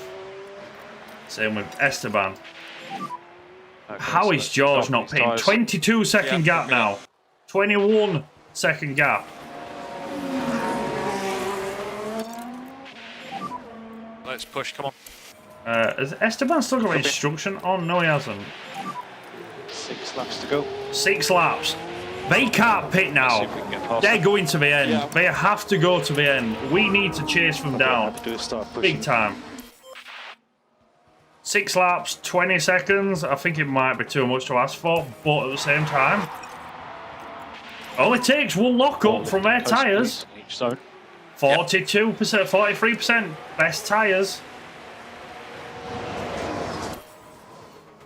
Same with Esteban. Okay, How is George not pitting? 22-second gap now. 21-second gap. Let's push, come on. Has Esteban still got instruction on? No, he hasn't. 6 laps to go. 6 laps. They can't pit now. They're going to the end. Yeah. They have to go to the end. We need to chase them down. Have to do is start pushing. Big time. 6 laps, 20 seconds. I think it might be too much to ask for, but at the same time, all it takes one lock up from their tyres. Each zone. 42%, 43% best tyres.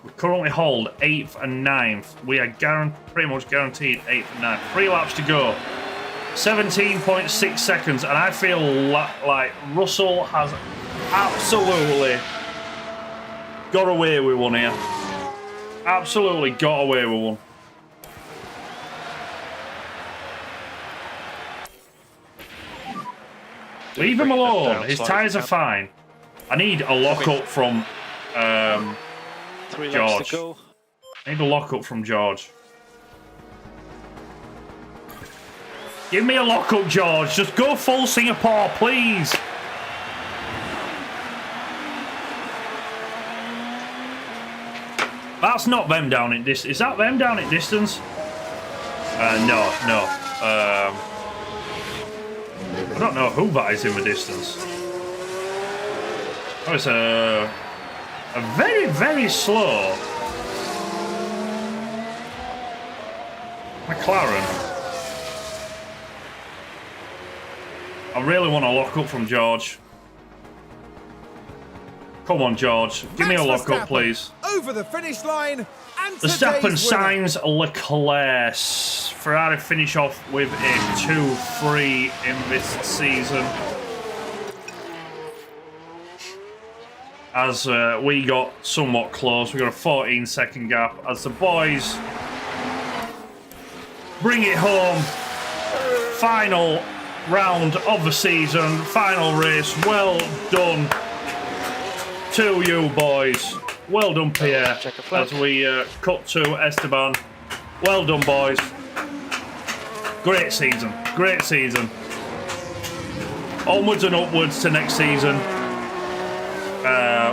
We currently hold 8th and 9th. We are pretty much guaranteed 8th and 9th. 3 laps to go. 17.6 seconds, and I feel like Russell has absolutely got away with one here. Absolutely got away with one. Leave him alone. His tyres are fine. I need a lock-up from 3 laps George. to go. I need a lock-up from George. Give me a lock-up, George. Just go full Singapore, please. That's not them down in distance. Is that them down in distance? No. I don't know who that is in the distance. Oh, it's a very, very slow McLaren. I really want a lock up from George. Come on, George. Give me a lock up, please. Over the finish line. And Verstappen signs Leclerc. Ferrari finish off with a 2-3 in this season. As we got somewhat close. We got a 14-second gap as the boys bring it home. Final round of the season. Final race. Well done to you, boys. Well done, Pierre. As we cut to Esteban. Well done, boys. Great season. Great season. Onwards and upwards to next season.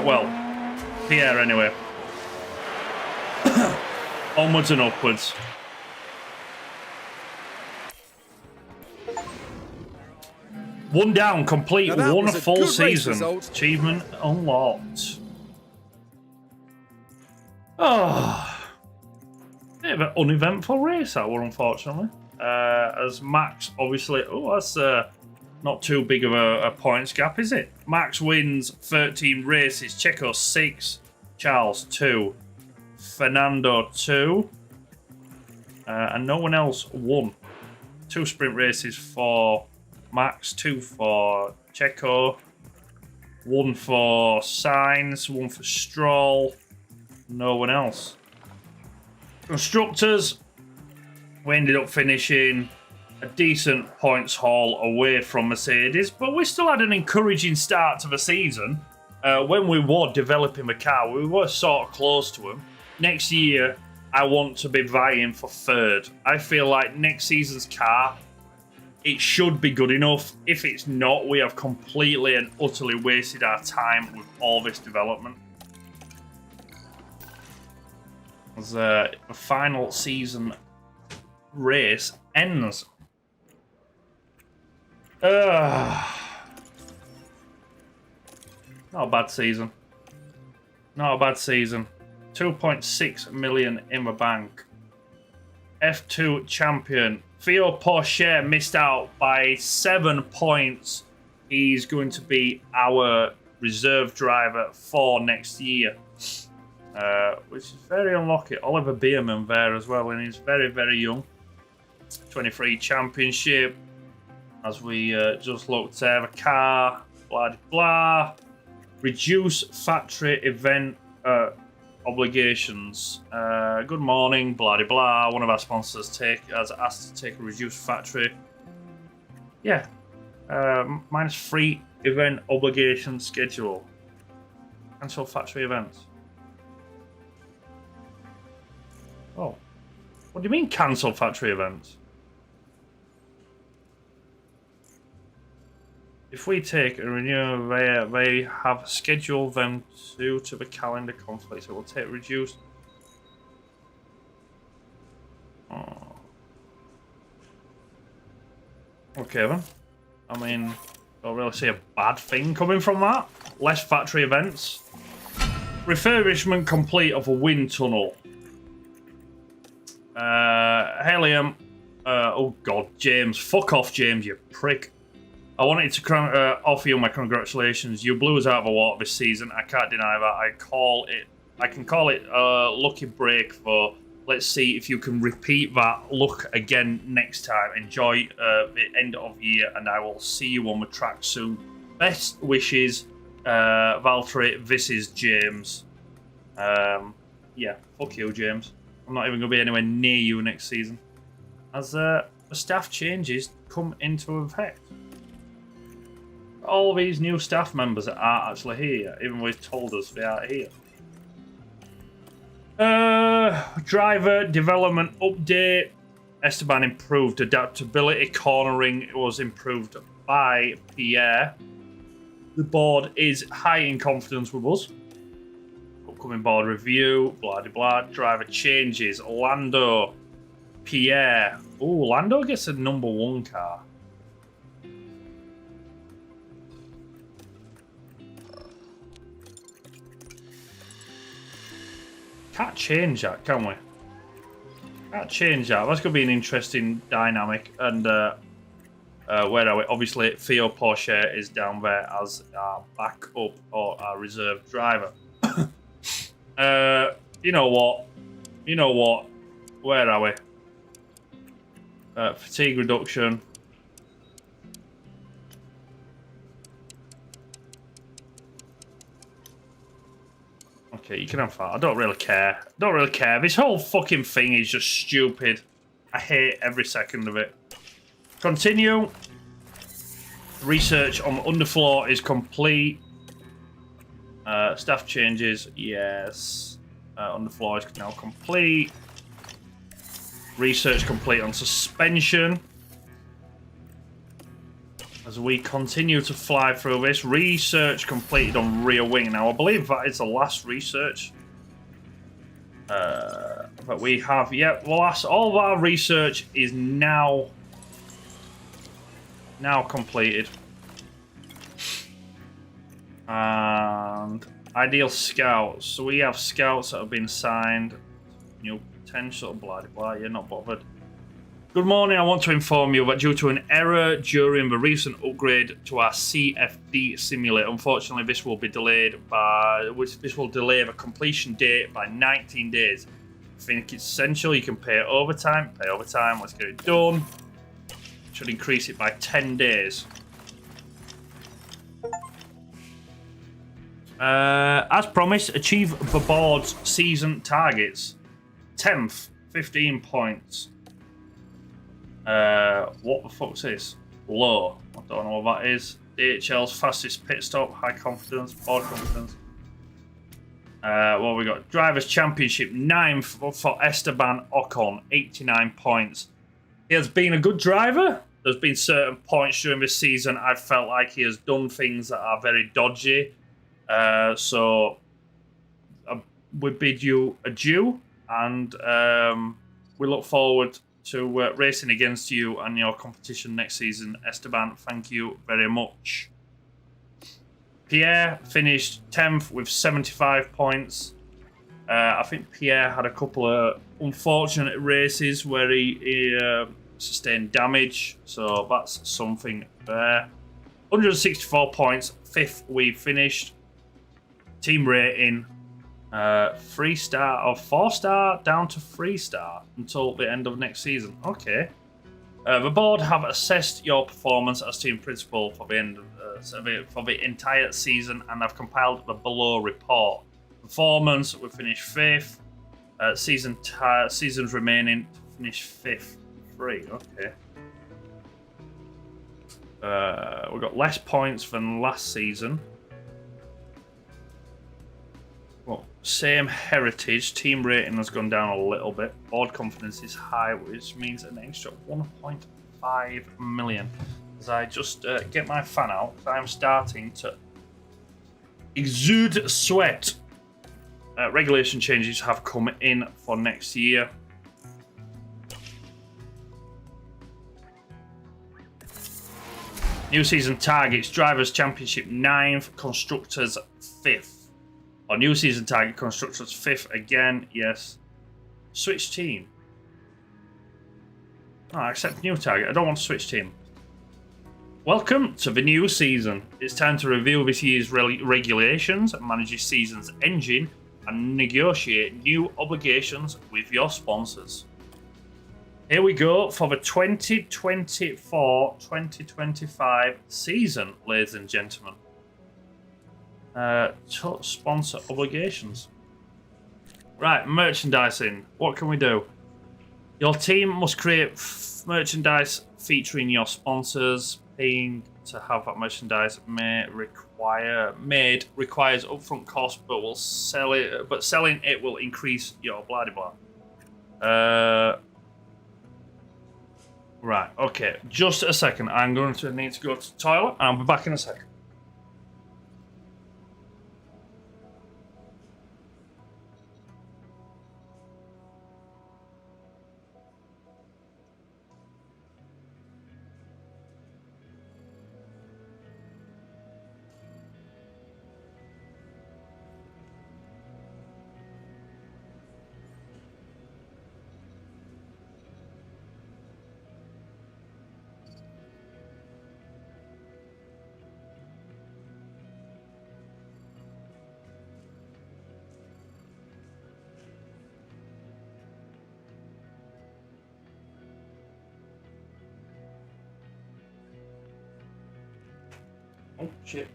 Well, Pierre anyway. Onwards and upwards. One down, complete, one full season. Achievement unlocked. Oh, bit of an uneventful race that were, unfortunately. As Max, obviously, Not too big of a points gap, is it? Max wins 13 races. Checo 6. Charles 2. Fernando 2. And no one else won. 2 sprint races for Max, 2 for Checo, 1 for Sainz, 1 for Stroll. No one else. Constructors, we ended up finishing a decent points haul away from Mercedes, but we still had an encouraging start to the season. When we were developing the car, we were sort of close to them. Next year, I want to be vying for 3rd. I feel like next season's car, it should be good enough. If it's not, we have completely and utterly wasted our time with all this development. As the final season race ends. Not a bad season. Not a bad season. 2.6 million in the bank. F2 champion. Theo Porsche missed out by 7 points. He's going to be our reserve driver for next year. Which is very unlucky. Oliver Bierman there as well, and he's very, very young. 23 championship. As we just looked at the car, blah blah. Reduce factory event obligations. Good morning, blah blah. One of our sponsors has asked to take a reduced factory. Yeah, -3 event obligation schedule. Cancel factory events. Oh, what do you mean cancel factory events? If we take a renewal, they have scheduled them due to the calendar conflict. So we'll take reduced. Oh. Okay then. I mean, don't really see a bad thing coming from that. Less factory events. Refurbishment complete of a wind tunnel. Helium. Oh god, James. Fuck off, James, you prick. I wanted to offer you my congratulations. You blew us out of the water this season. I can't deny that. I can call it a lucky break, for let's see if you can repeat that luck again next time. Enjoy the end of year, and I will see you on the track soon. Best wishes, Valtteri. This is James. Yeah, fuck you, James. I'm not even going to be anywhere near you next season. As the staff changes come into effect. All these new staff members are actually here, even though he's told us they are here. Driver development update. Esteban improved adaptability. Cornering was improved by Pierre. The board is high in confidence with us. Upcoming board review. Blah blah blah. Driver changes. Lando. Pierre. Ooh, Lando gets a #1 car. Can't change that, can we? Can't change that. That's going to be an interesting dynamic. And where are we? Obviously, Theo Porsche is down there as our backup or our reserve driver. You know what? You know what? Where are we? Fatigue reduction. Okay, you can have that. I don't really care. Don't really care. This whole fucking thing is just stupid. I hate every second of it. Continue. Research on the underfloor is complete. Staff changes, yes. Underfloor is now complete. Research complete on suspension. As we continue to fly through this, research completed on rear wing. Now, I believe that is the last research that we have. Yeah, well, all of our research is now completed. And ideal scouts. So we have scouts that have been signed. New potential, blah blah. You're not bothered. Good morning. I want to inform you that due to an error during the recent upgrade to our CFD simulator, unfortunately, this will delay the completion date by 19 days. I think it's essential. You can pay overtime. Pay overtime. Let's get it done. Should increase it by 10 days. As promised, achieve the board's season targets. 10th, 15 points. What the fuck's this? Low. I don't know what that is. DHL's fastest pit stop. High confidence. Board confidence. What we got? Drivers' Championship 9th for Esteban Ocon. 89 points. He has been a good driver. There's been certain points during this season I've felt like he has done things that are very dodgy. So we bid you adieu, and we look forward to racing against you and your competition next season. Esteban, thank you very much. Pierre finished 10th with 75 points. I think Pierre had a couple of unfortunate races where he sustained damage, so that's something there. 164 points, 5th we finished. Team rating, 3-star or 4-star down to 3-star until the end of next season. Okay. The board have assessed your performance as team principal for the end of, for the entire season and have compiled the below report. Performance, we finished 5th. Seasons remaining to finish 5th. 3. Okay. We got less points than last season. Well, same heritage. Team rating has gone down a little bit. Board confidence is high, which means an extra 1.5 million. As I just get my fan out, I'm starting to exude sweat. Regulation changes have come in for next year. New season targets: Drivers' Championship 9th, Constructors 5th. Or new season target, Constructors 5th again, yes. Switch team. Oh, I accept new target. I don't want to switch team. Welcome to the new season. It's time to review this year's regulations, manage this season's engine, and negotiate new obligations with your sponsors. Here we go for the 2024-2025 season, ladies and gentlemen. Sponsor obligations. Right, merchandising. What can we do? Your team must create merchandise featuring your sponsors. Paying to have that merchandise made requires upfront cost, but selling it will increase your blah blah blah. Right, okay. Just a second. I'm going to need to go to the toilet. I'll be back in a second. Oh, shit.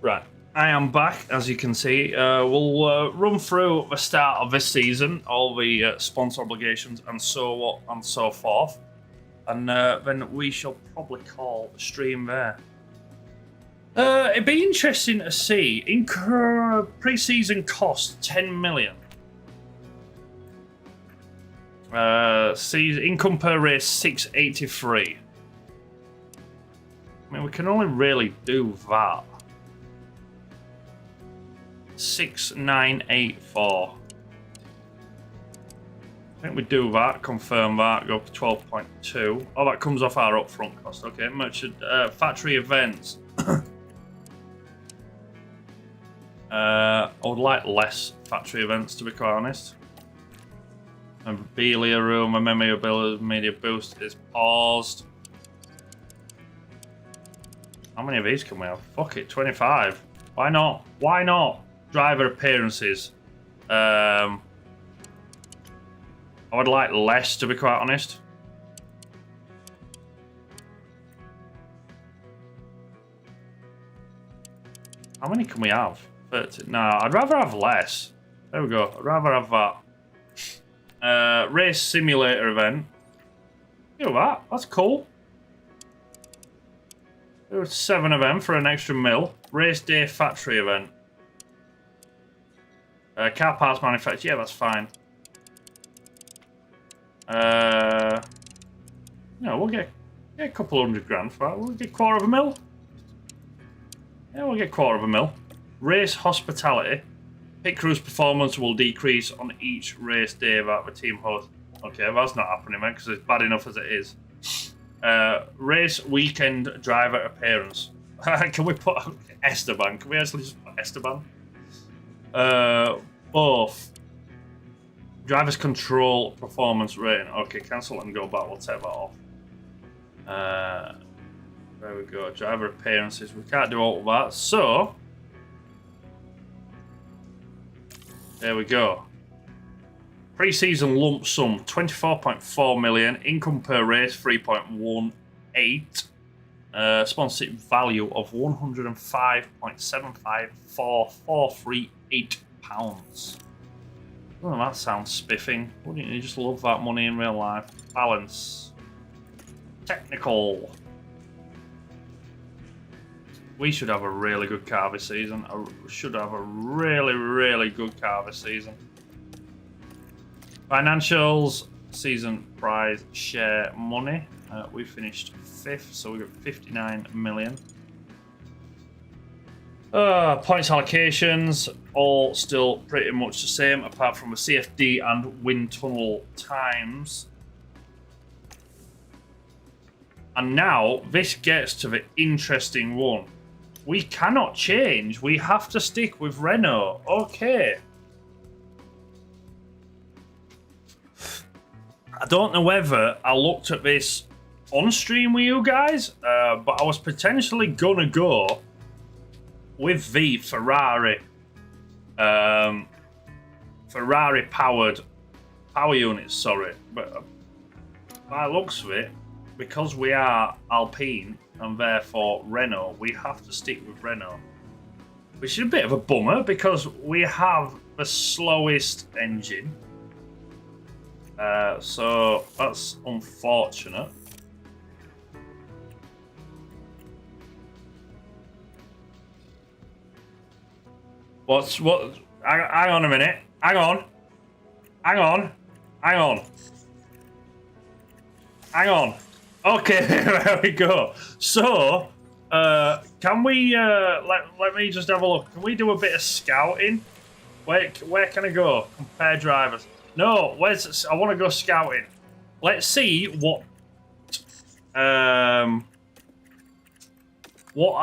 Right, I am back, as you can see. We'll run through the start of this season, all the sponsor obligations and so on and so forth. And then we shall probably call the stream there. It'd be interesting to see. Pre-season cost 10 million. Income per race 683. I mean, we can only really do that. 6984. I think we do that, confirm that, go up to 12.2. Oh, that comes off our upfront cost. Okay, factory events. I would like less factory events, to be quite honest. A Belia room, a memory ability, media boost is paused. How many of these can we have? Fuck it, 25. Why not? Why not? Driver appearances. I would like less, to be quite honest. How many can we have? 30. No, I'd rather have less. There we go. I'd rather have that. Race simulator event. Do that. That's cool. There were 7 of them for an extra mil. Race day factory event. Car parts manufacturer. Yeah, that's fine. No, we'll get a couple $100 for that. We'll get $250,000. Yeah, we'll get $250,000. Race hospitality. Pit crew's performance will decrease on each race day that the team hosts. Okay, well, that's not happening, man, because it's bad enough as it is. Race weekend driver appearance. Can we put Esteban? Can we actually just put Esteban? Both. Driver's control performance rating. Okay, cancel and go back. We'll take that off. There we go. Driver appearances. We can't do all of that. So, there we go. Pre-season lump sum 24.4 million. Income per race 3.18. Sponsorship value of £105.75438. Oh, that sounds spiffing. Wouldn't you just love that money in real life? Balance. Technical. We should have a really good car this season. We should have a really, really good car this season. Financials. Season prize share money. We finished 5th, so we got 59 million. Points allocations, all still pretty much the same, apart from the CFD and wind tunnel times. And now, this gets to the interesting one. We cannot change. We have to stick with Renault. Okay. I don't know whether I looked at this on stream with you guys, but I was potentially gonna go with the Ferrari powered power units, sorry. But by the looks of it, because we are Alpine and therefore Renault, we have to stick with Renault. Which is a bit of a bummer because we have the slowest engine. So that's unfortunate. What? Hang on a minute. Hang on. Okay, there we go. So, can we let me just have a look? Can we do a bit of scouting? Where can I go? Compare drivers. No, I want to go scouting. Let's see what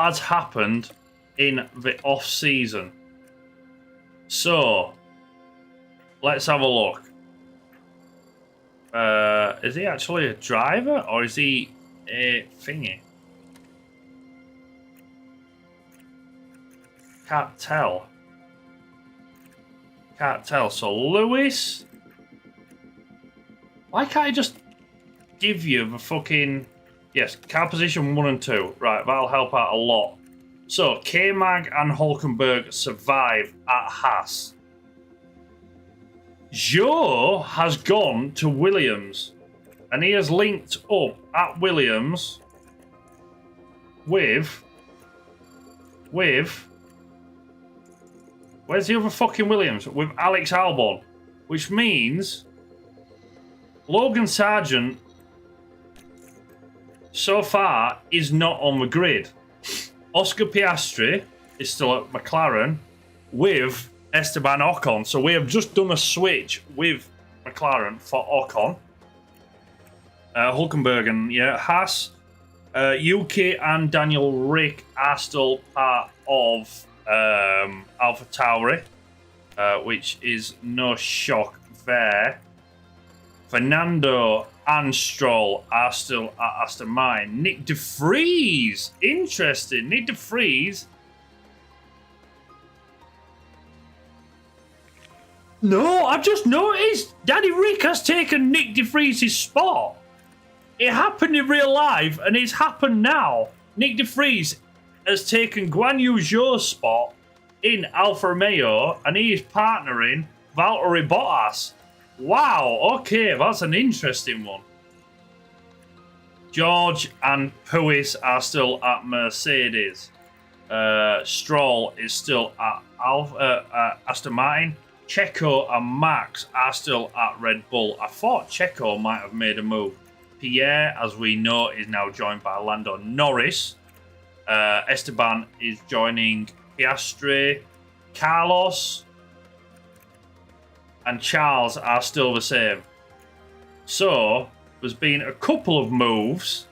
has happened in the off season. So, let's have a look. Is he actually a driver or is he a thingy? Can't tell. So, Lewis. Why can't I just give you the fucking... Yes, car position 1 and 2. Right, that'll help out a lot. So, K-Mag and Hulkenberg survive at Haas. Joe has gone to Williams. And he has linked up at Williams with... Where's the other fucking Williams? With Alex Albon. Which means... Logan Sargent, so far, is not on the grid. Oscar Piastri is still at McLaren with Esteban Ocon. So we have just done a switch with McLaren for Ocon. Hulkenberg and Haas. Yuki and Daniel Rick are still part of AlphaTauri, which is no shock there. Fernando and Stroll are still at Aston Martin. Nick De Vries, interesting. Nick De Vries. No, I've just noticed Danny Rick has taken Nick De Vries' spot. It happened in real life, and it's happened now. Nick De Vries has taken Guan Yu Zhou's spot in Alfa Romeo, and he is partnering Valtteri Bottas. Wow, okay, that's an interesting one. George and Puis are still at Mercedes. Stroll is still at Aston Martin. Checo and Max are still at Red Bull. I thought Checo might have made a move. Pierre, as we know, is now joined by Lando Norris. Esteban is joining Piastri. Carlos and Charles are still the same. So, there's been a couple of moves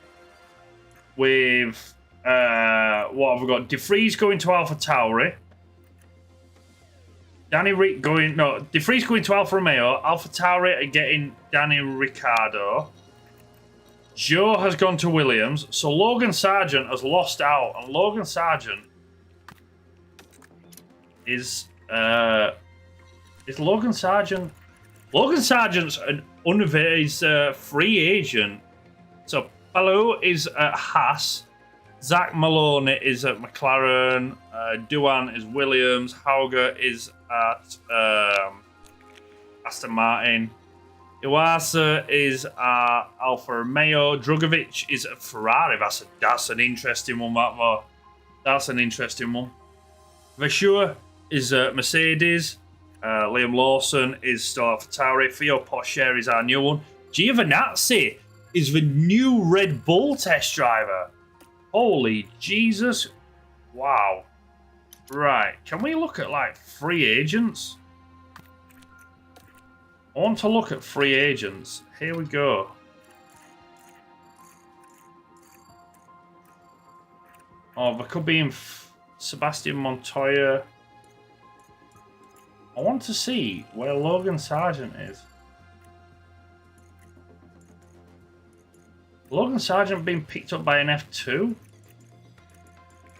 with, what have we got? De Vries going to AlphaTauri. De Vries going to Alfa Romeo. AlphaTauri are getting Danny Ricciardo. Zhou has gone to Williams. So Logan Sargent has lost out. And Logan Sargent is Logan Sargent. Logan Sargent's an free agent. So Palou is at Haas. Zach Malone is at McLaren. Duan is Williams. Hauger is at Aston Martin. Iwasa is at Alfa Romeo. Drugovic is at Ferrari. That's an interesting one, That's an interesting one. Verschure is at Mercedes. Liam Lawson is still at AlphaTauri. Theo Porcher is our new one. Giovinazzi is the new Red Bull test driver. Holy Jesus. Wow. Right. Can we look at, like, free agents? I want to look at free agents. Here we go. Oh, there could be in Sebastian Montoya. I want to see where Logan Sargent is. Logan Sargent being picked up by an F2?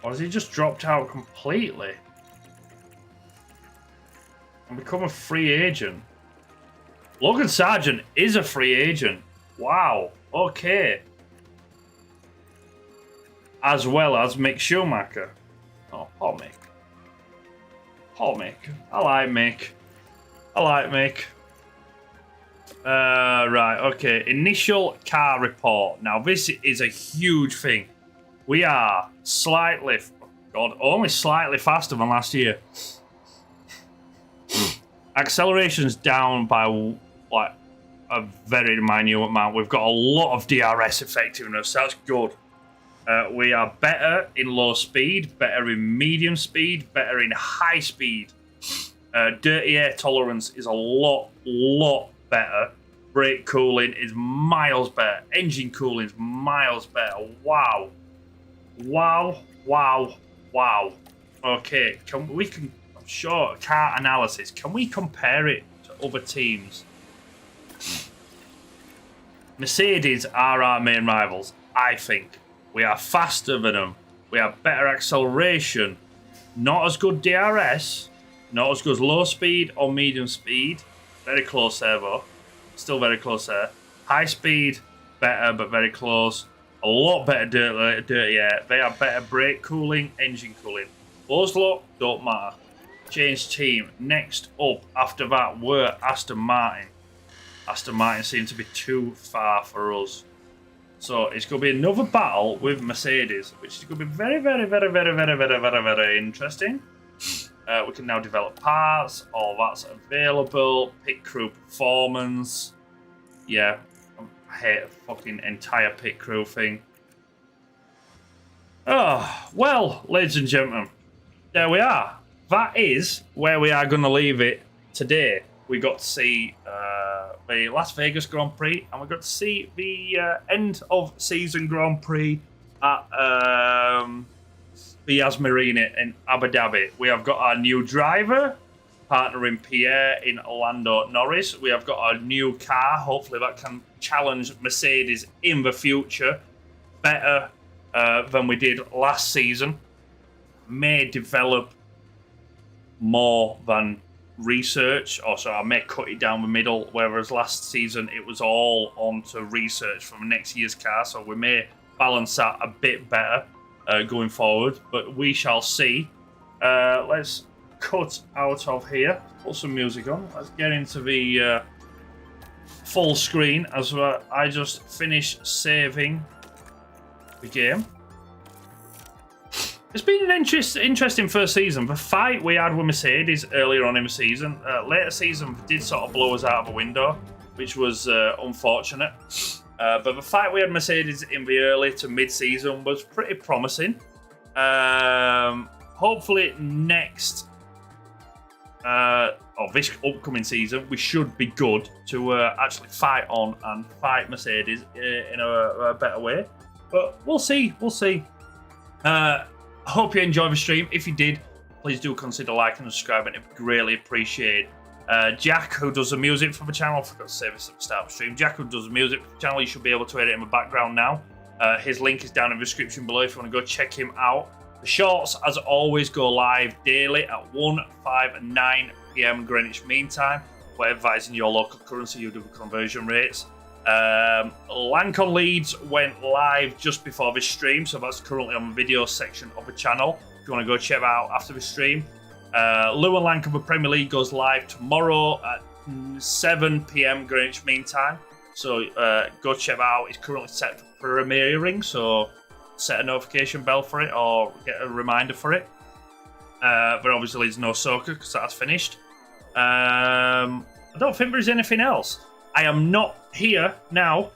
Or has he just dropped out completely? And become a free agent? Logan Sargent is a free agent. Wow. Okay. As well as Mick Schumacher. Oh, poor Mick. Poor Mick. I like Mick. I like Mick. Right, okay. Initial car report. Now, this is a huge thing. We are slightly, only slightly faster than last year. Acceleration's down by, like, a very minute amount. We've got a lot of DRS effectiveness. That's good. We are better in low speed, better in medium speed, better in high speed. Dirty air tolerance is a lot better. Brake cooling is miles better. Engine cooling is miles better. Wow. Wow. Okay, I'm sure, car analysis. Can we compare it to other teams? Mercedes are our main rivals, I think. We are faster than them. We have better acceleration. Not as good DRS. Not as good as low speed or medium speed. Very close there, though. Still very close there. High speed, better, but very close. A lot better dirty air. They have better brake cooling, engine cooling. Oslo, don't matter. Change team. Next up, after that, were Aston Martin. Aston Martin seem to be too far for us. So it's going to be another battle with Mercedes, which is going to be very interesting. We can now develop parts. All that's available. Pit crew performance. Yeah, I hate the fucking entire pit crew thing. Oh, well, ladies and gentlemen, there we are. That is where we are going to leave it today. We got to see the Las Vegas Grand Prix, and we got to see the end of season Grand Prix at the Yas Marina in Abu Dhabi. We have got our new driver. partnering Pierre in Lando Norris. We have got a new car. Hopefully that can challenge Mercedes in the future better than we did last season. May develop more than research, or so I may cut it down the middle, whereas last season it was all on to research from next year's car, so we may balance that a bit better going forward, but we shall see. Let's cut out of here, put some music on, let's get into the full screen as I just finished saving the game. It's been an interesting first season. The fight we had with Mercedes earlier on in the season, later season did sort of blow us out of the window, which was unfortunate. But the fight we had Mercedes in the early to mid-season was pretty promising. Hopefully next, or this upcoming season, we should be good to actually fight on and fight Mercedes in a better way. But we'll see, we'll see. I hope you enjoyed the stream. If you did, please do consider liking and subscribing. It'd be greatly appreciated. Jack, who does the music for the channel, I forgot to say this at the start of the stream. Jack, who does the music for the channel, you should be able to edit in the background now. His link is down in the description below if you want to go check him out. The shorts, as always, go live daily at 1, 5, and 9 PM Greenwich Mean Time. Whatever that is in your local currency, you do the conversion rates. Lank on Leeds went live just before this stream, so that's currently on the video section of the channel. If you want to go check that out after the stream. Lou and Lank of the Premier League goes live tomorrow at 7 PM Greenwich Mean Time. So go check that out. It's currently set for premiering, so set a notification bell for it or get a reminder for it. But obviously there's no soccer because that's finished. I don't think there's anything else. I am not here now.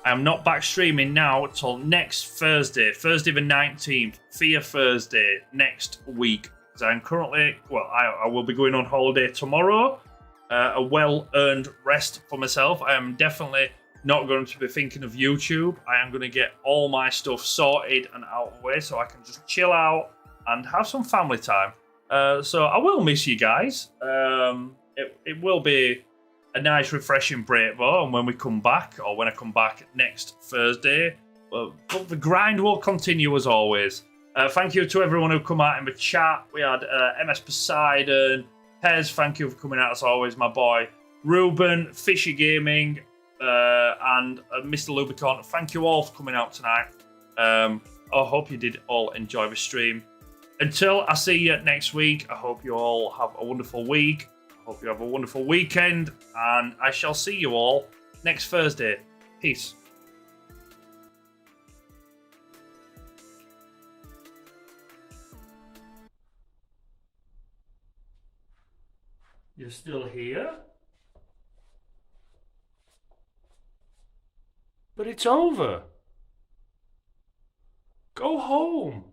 I am not back streaming now until next Thursday, Thursday the 19th, Fear Thursday next week. So I'm currently, well, I will be going on holiday tomorrow. A well-earned rest for myself. I am definitely not going to be thinking of YouTube. I am going to get all my stuff sorted and out of the way so I can just chill out and have some family time. So I will miss you guys. It will be a nice refreshing break though, and when we come back, or when I come back next Thursday, well, the grind will continue as always. Thank you to everyone who come out in the chat. We had MS Poseidon, Pez, thank you for coming out as always, my boy. Ruben, Fishy Gaming, and Mr. Lubicon, thank you all for coming out tonight. I hope you did all enjoy the stream. Until I see you next week, I hope you all have a wonderful week. Hope you have a wonderful weekend, and I shall see you all next Thursday. Peace. You're still here? But it's over. Go home.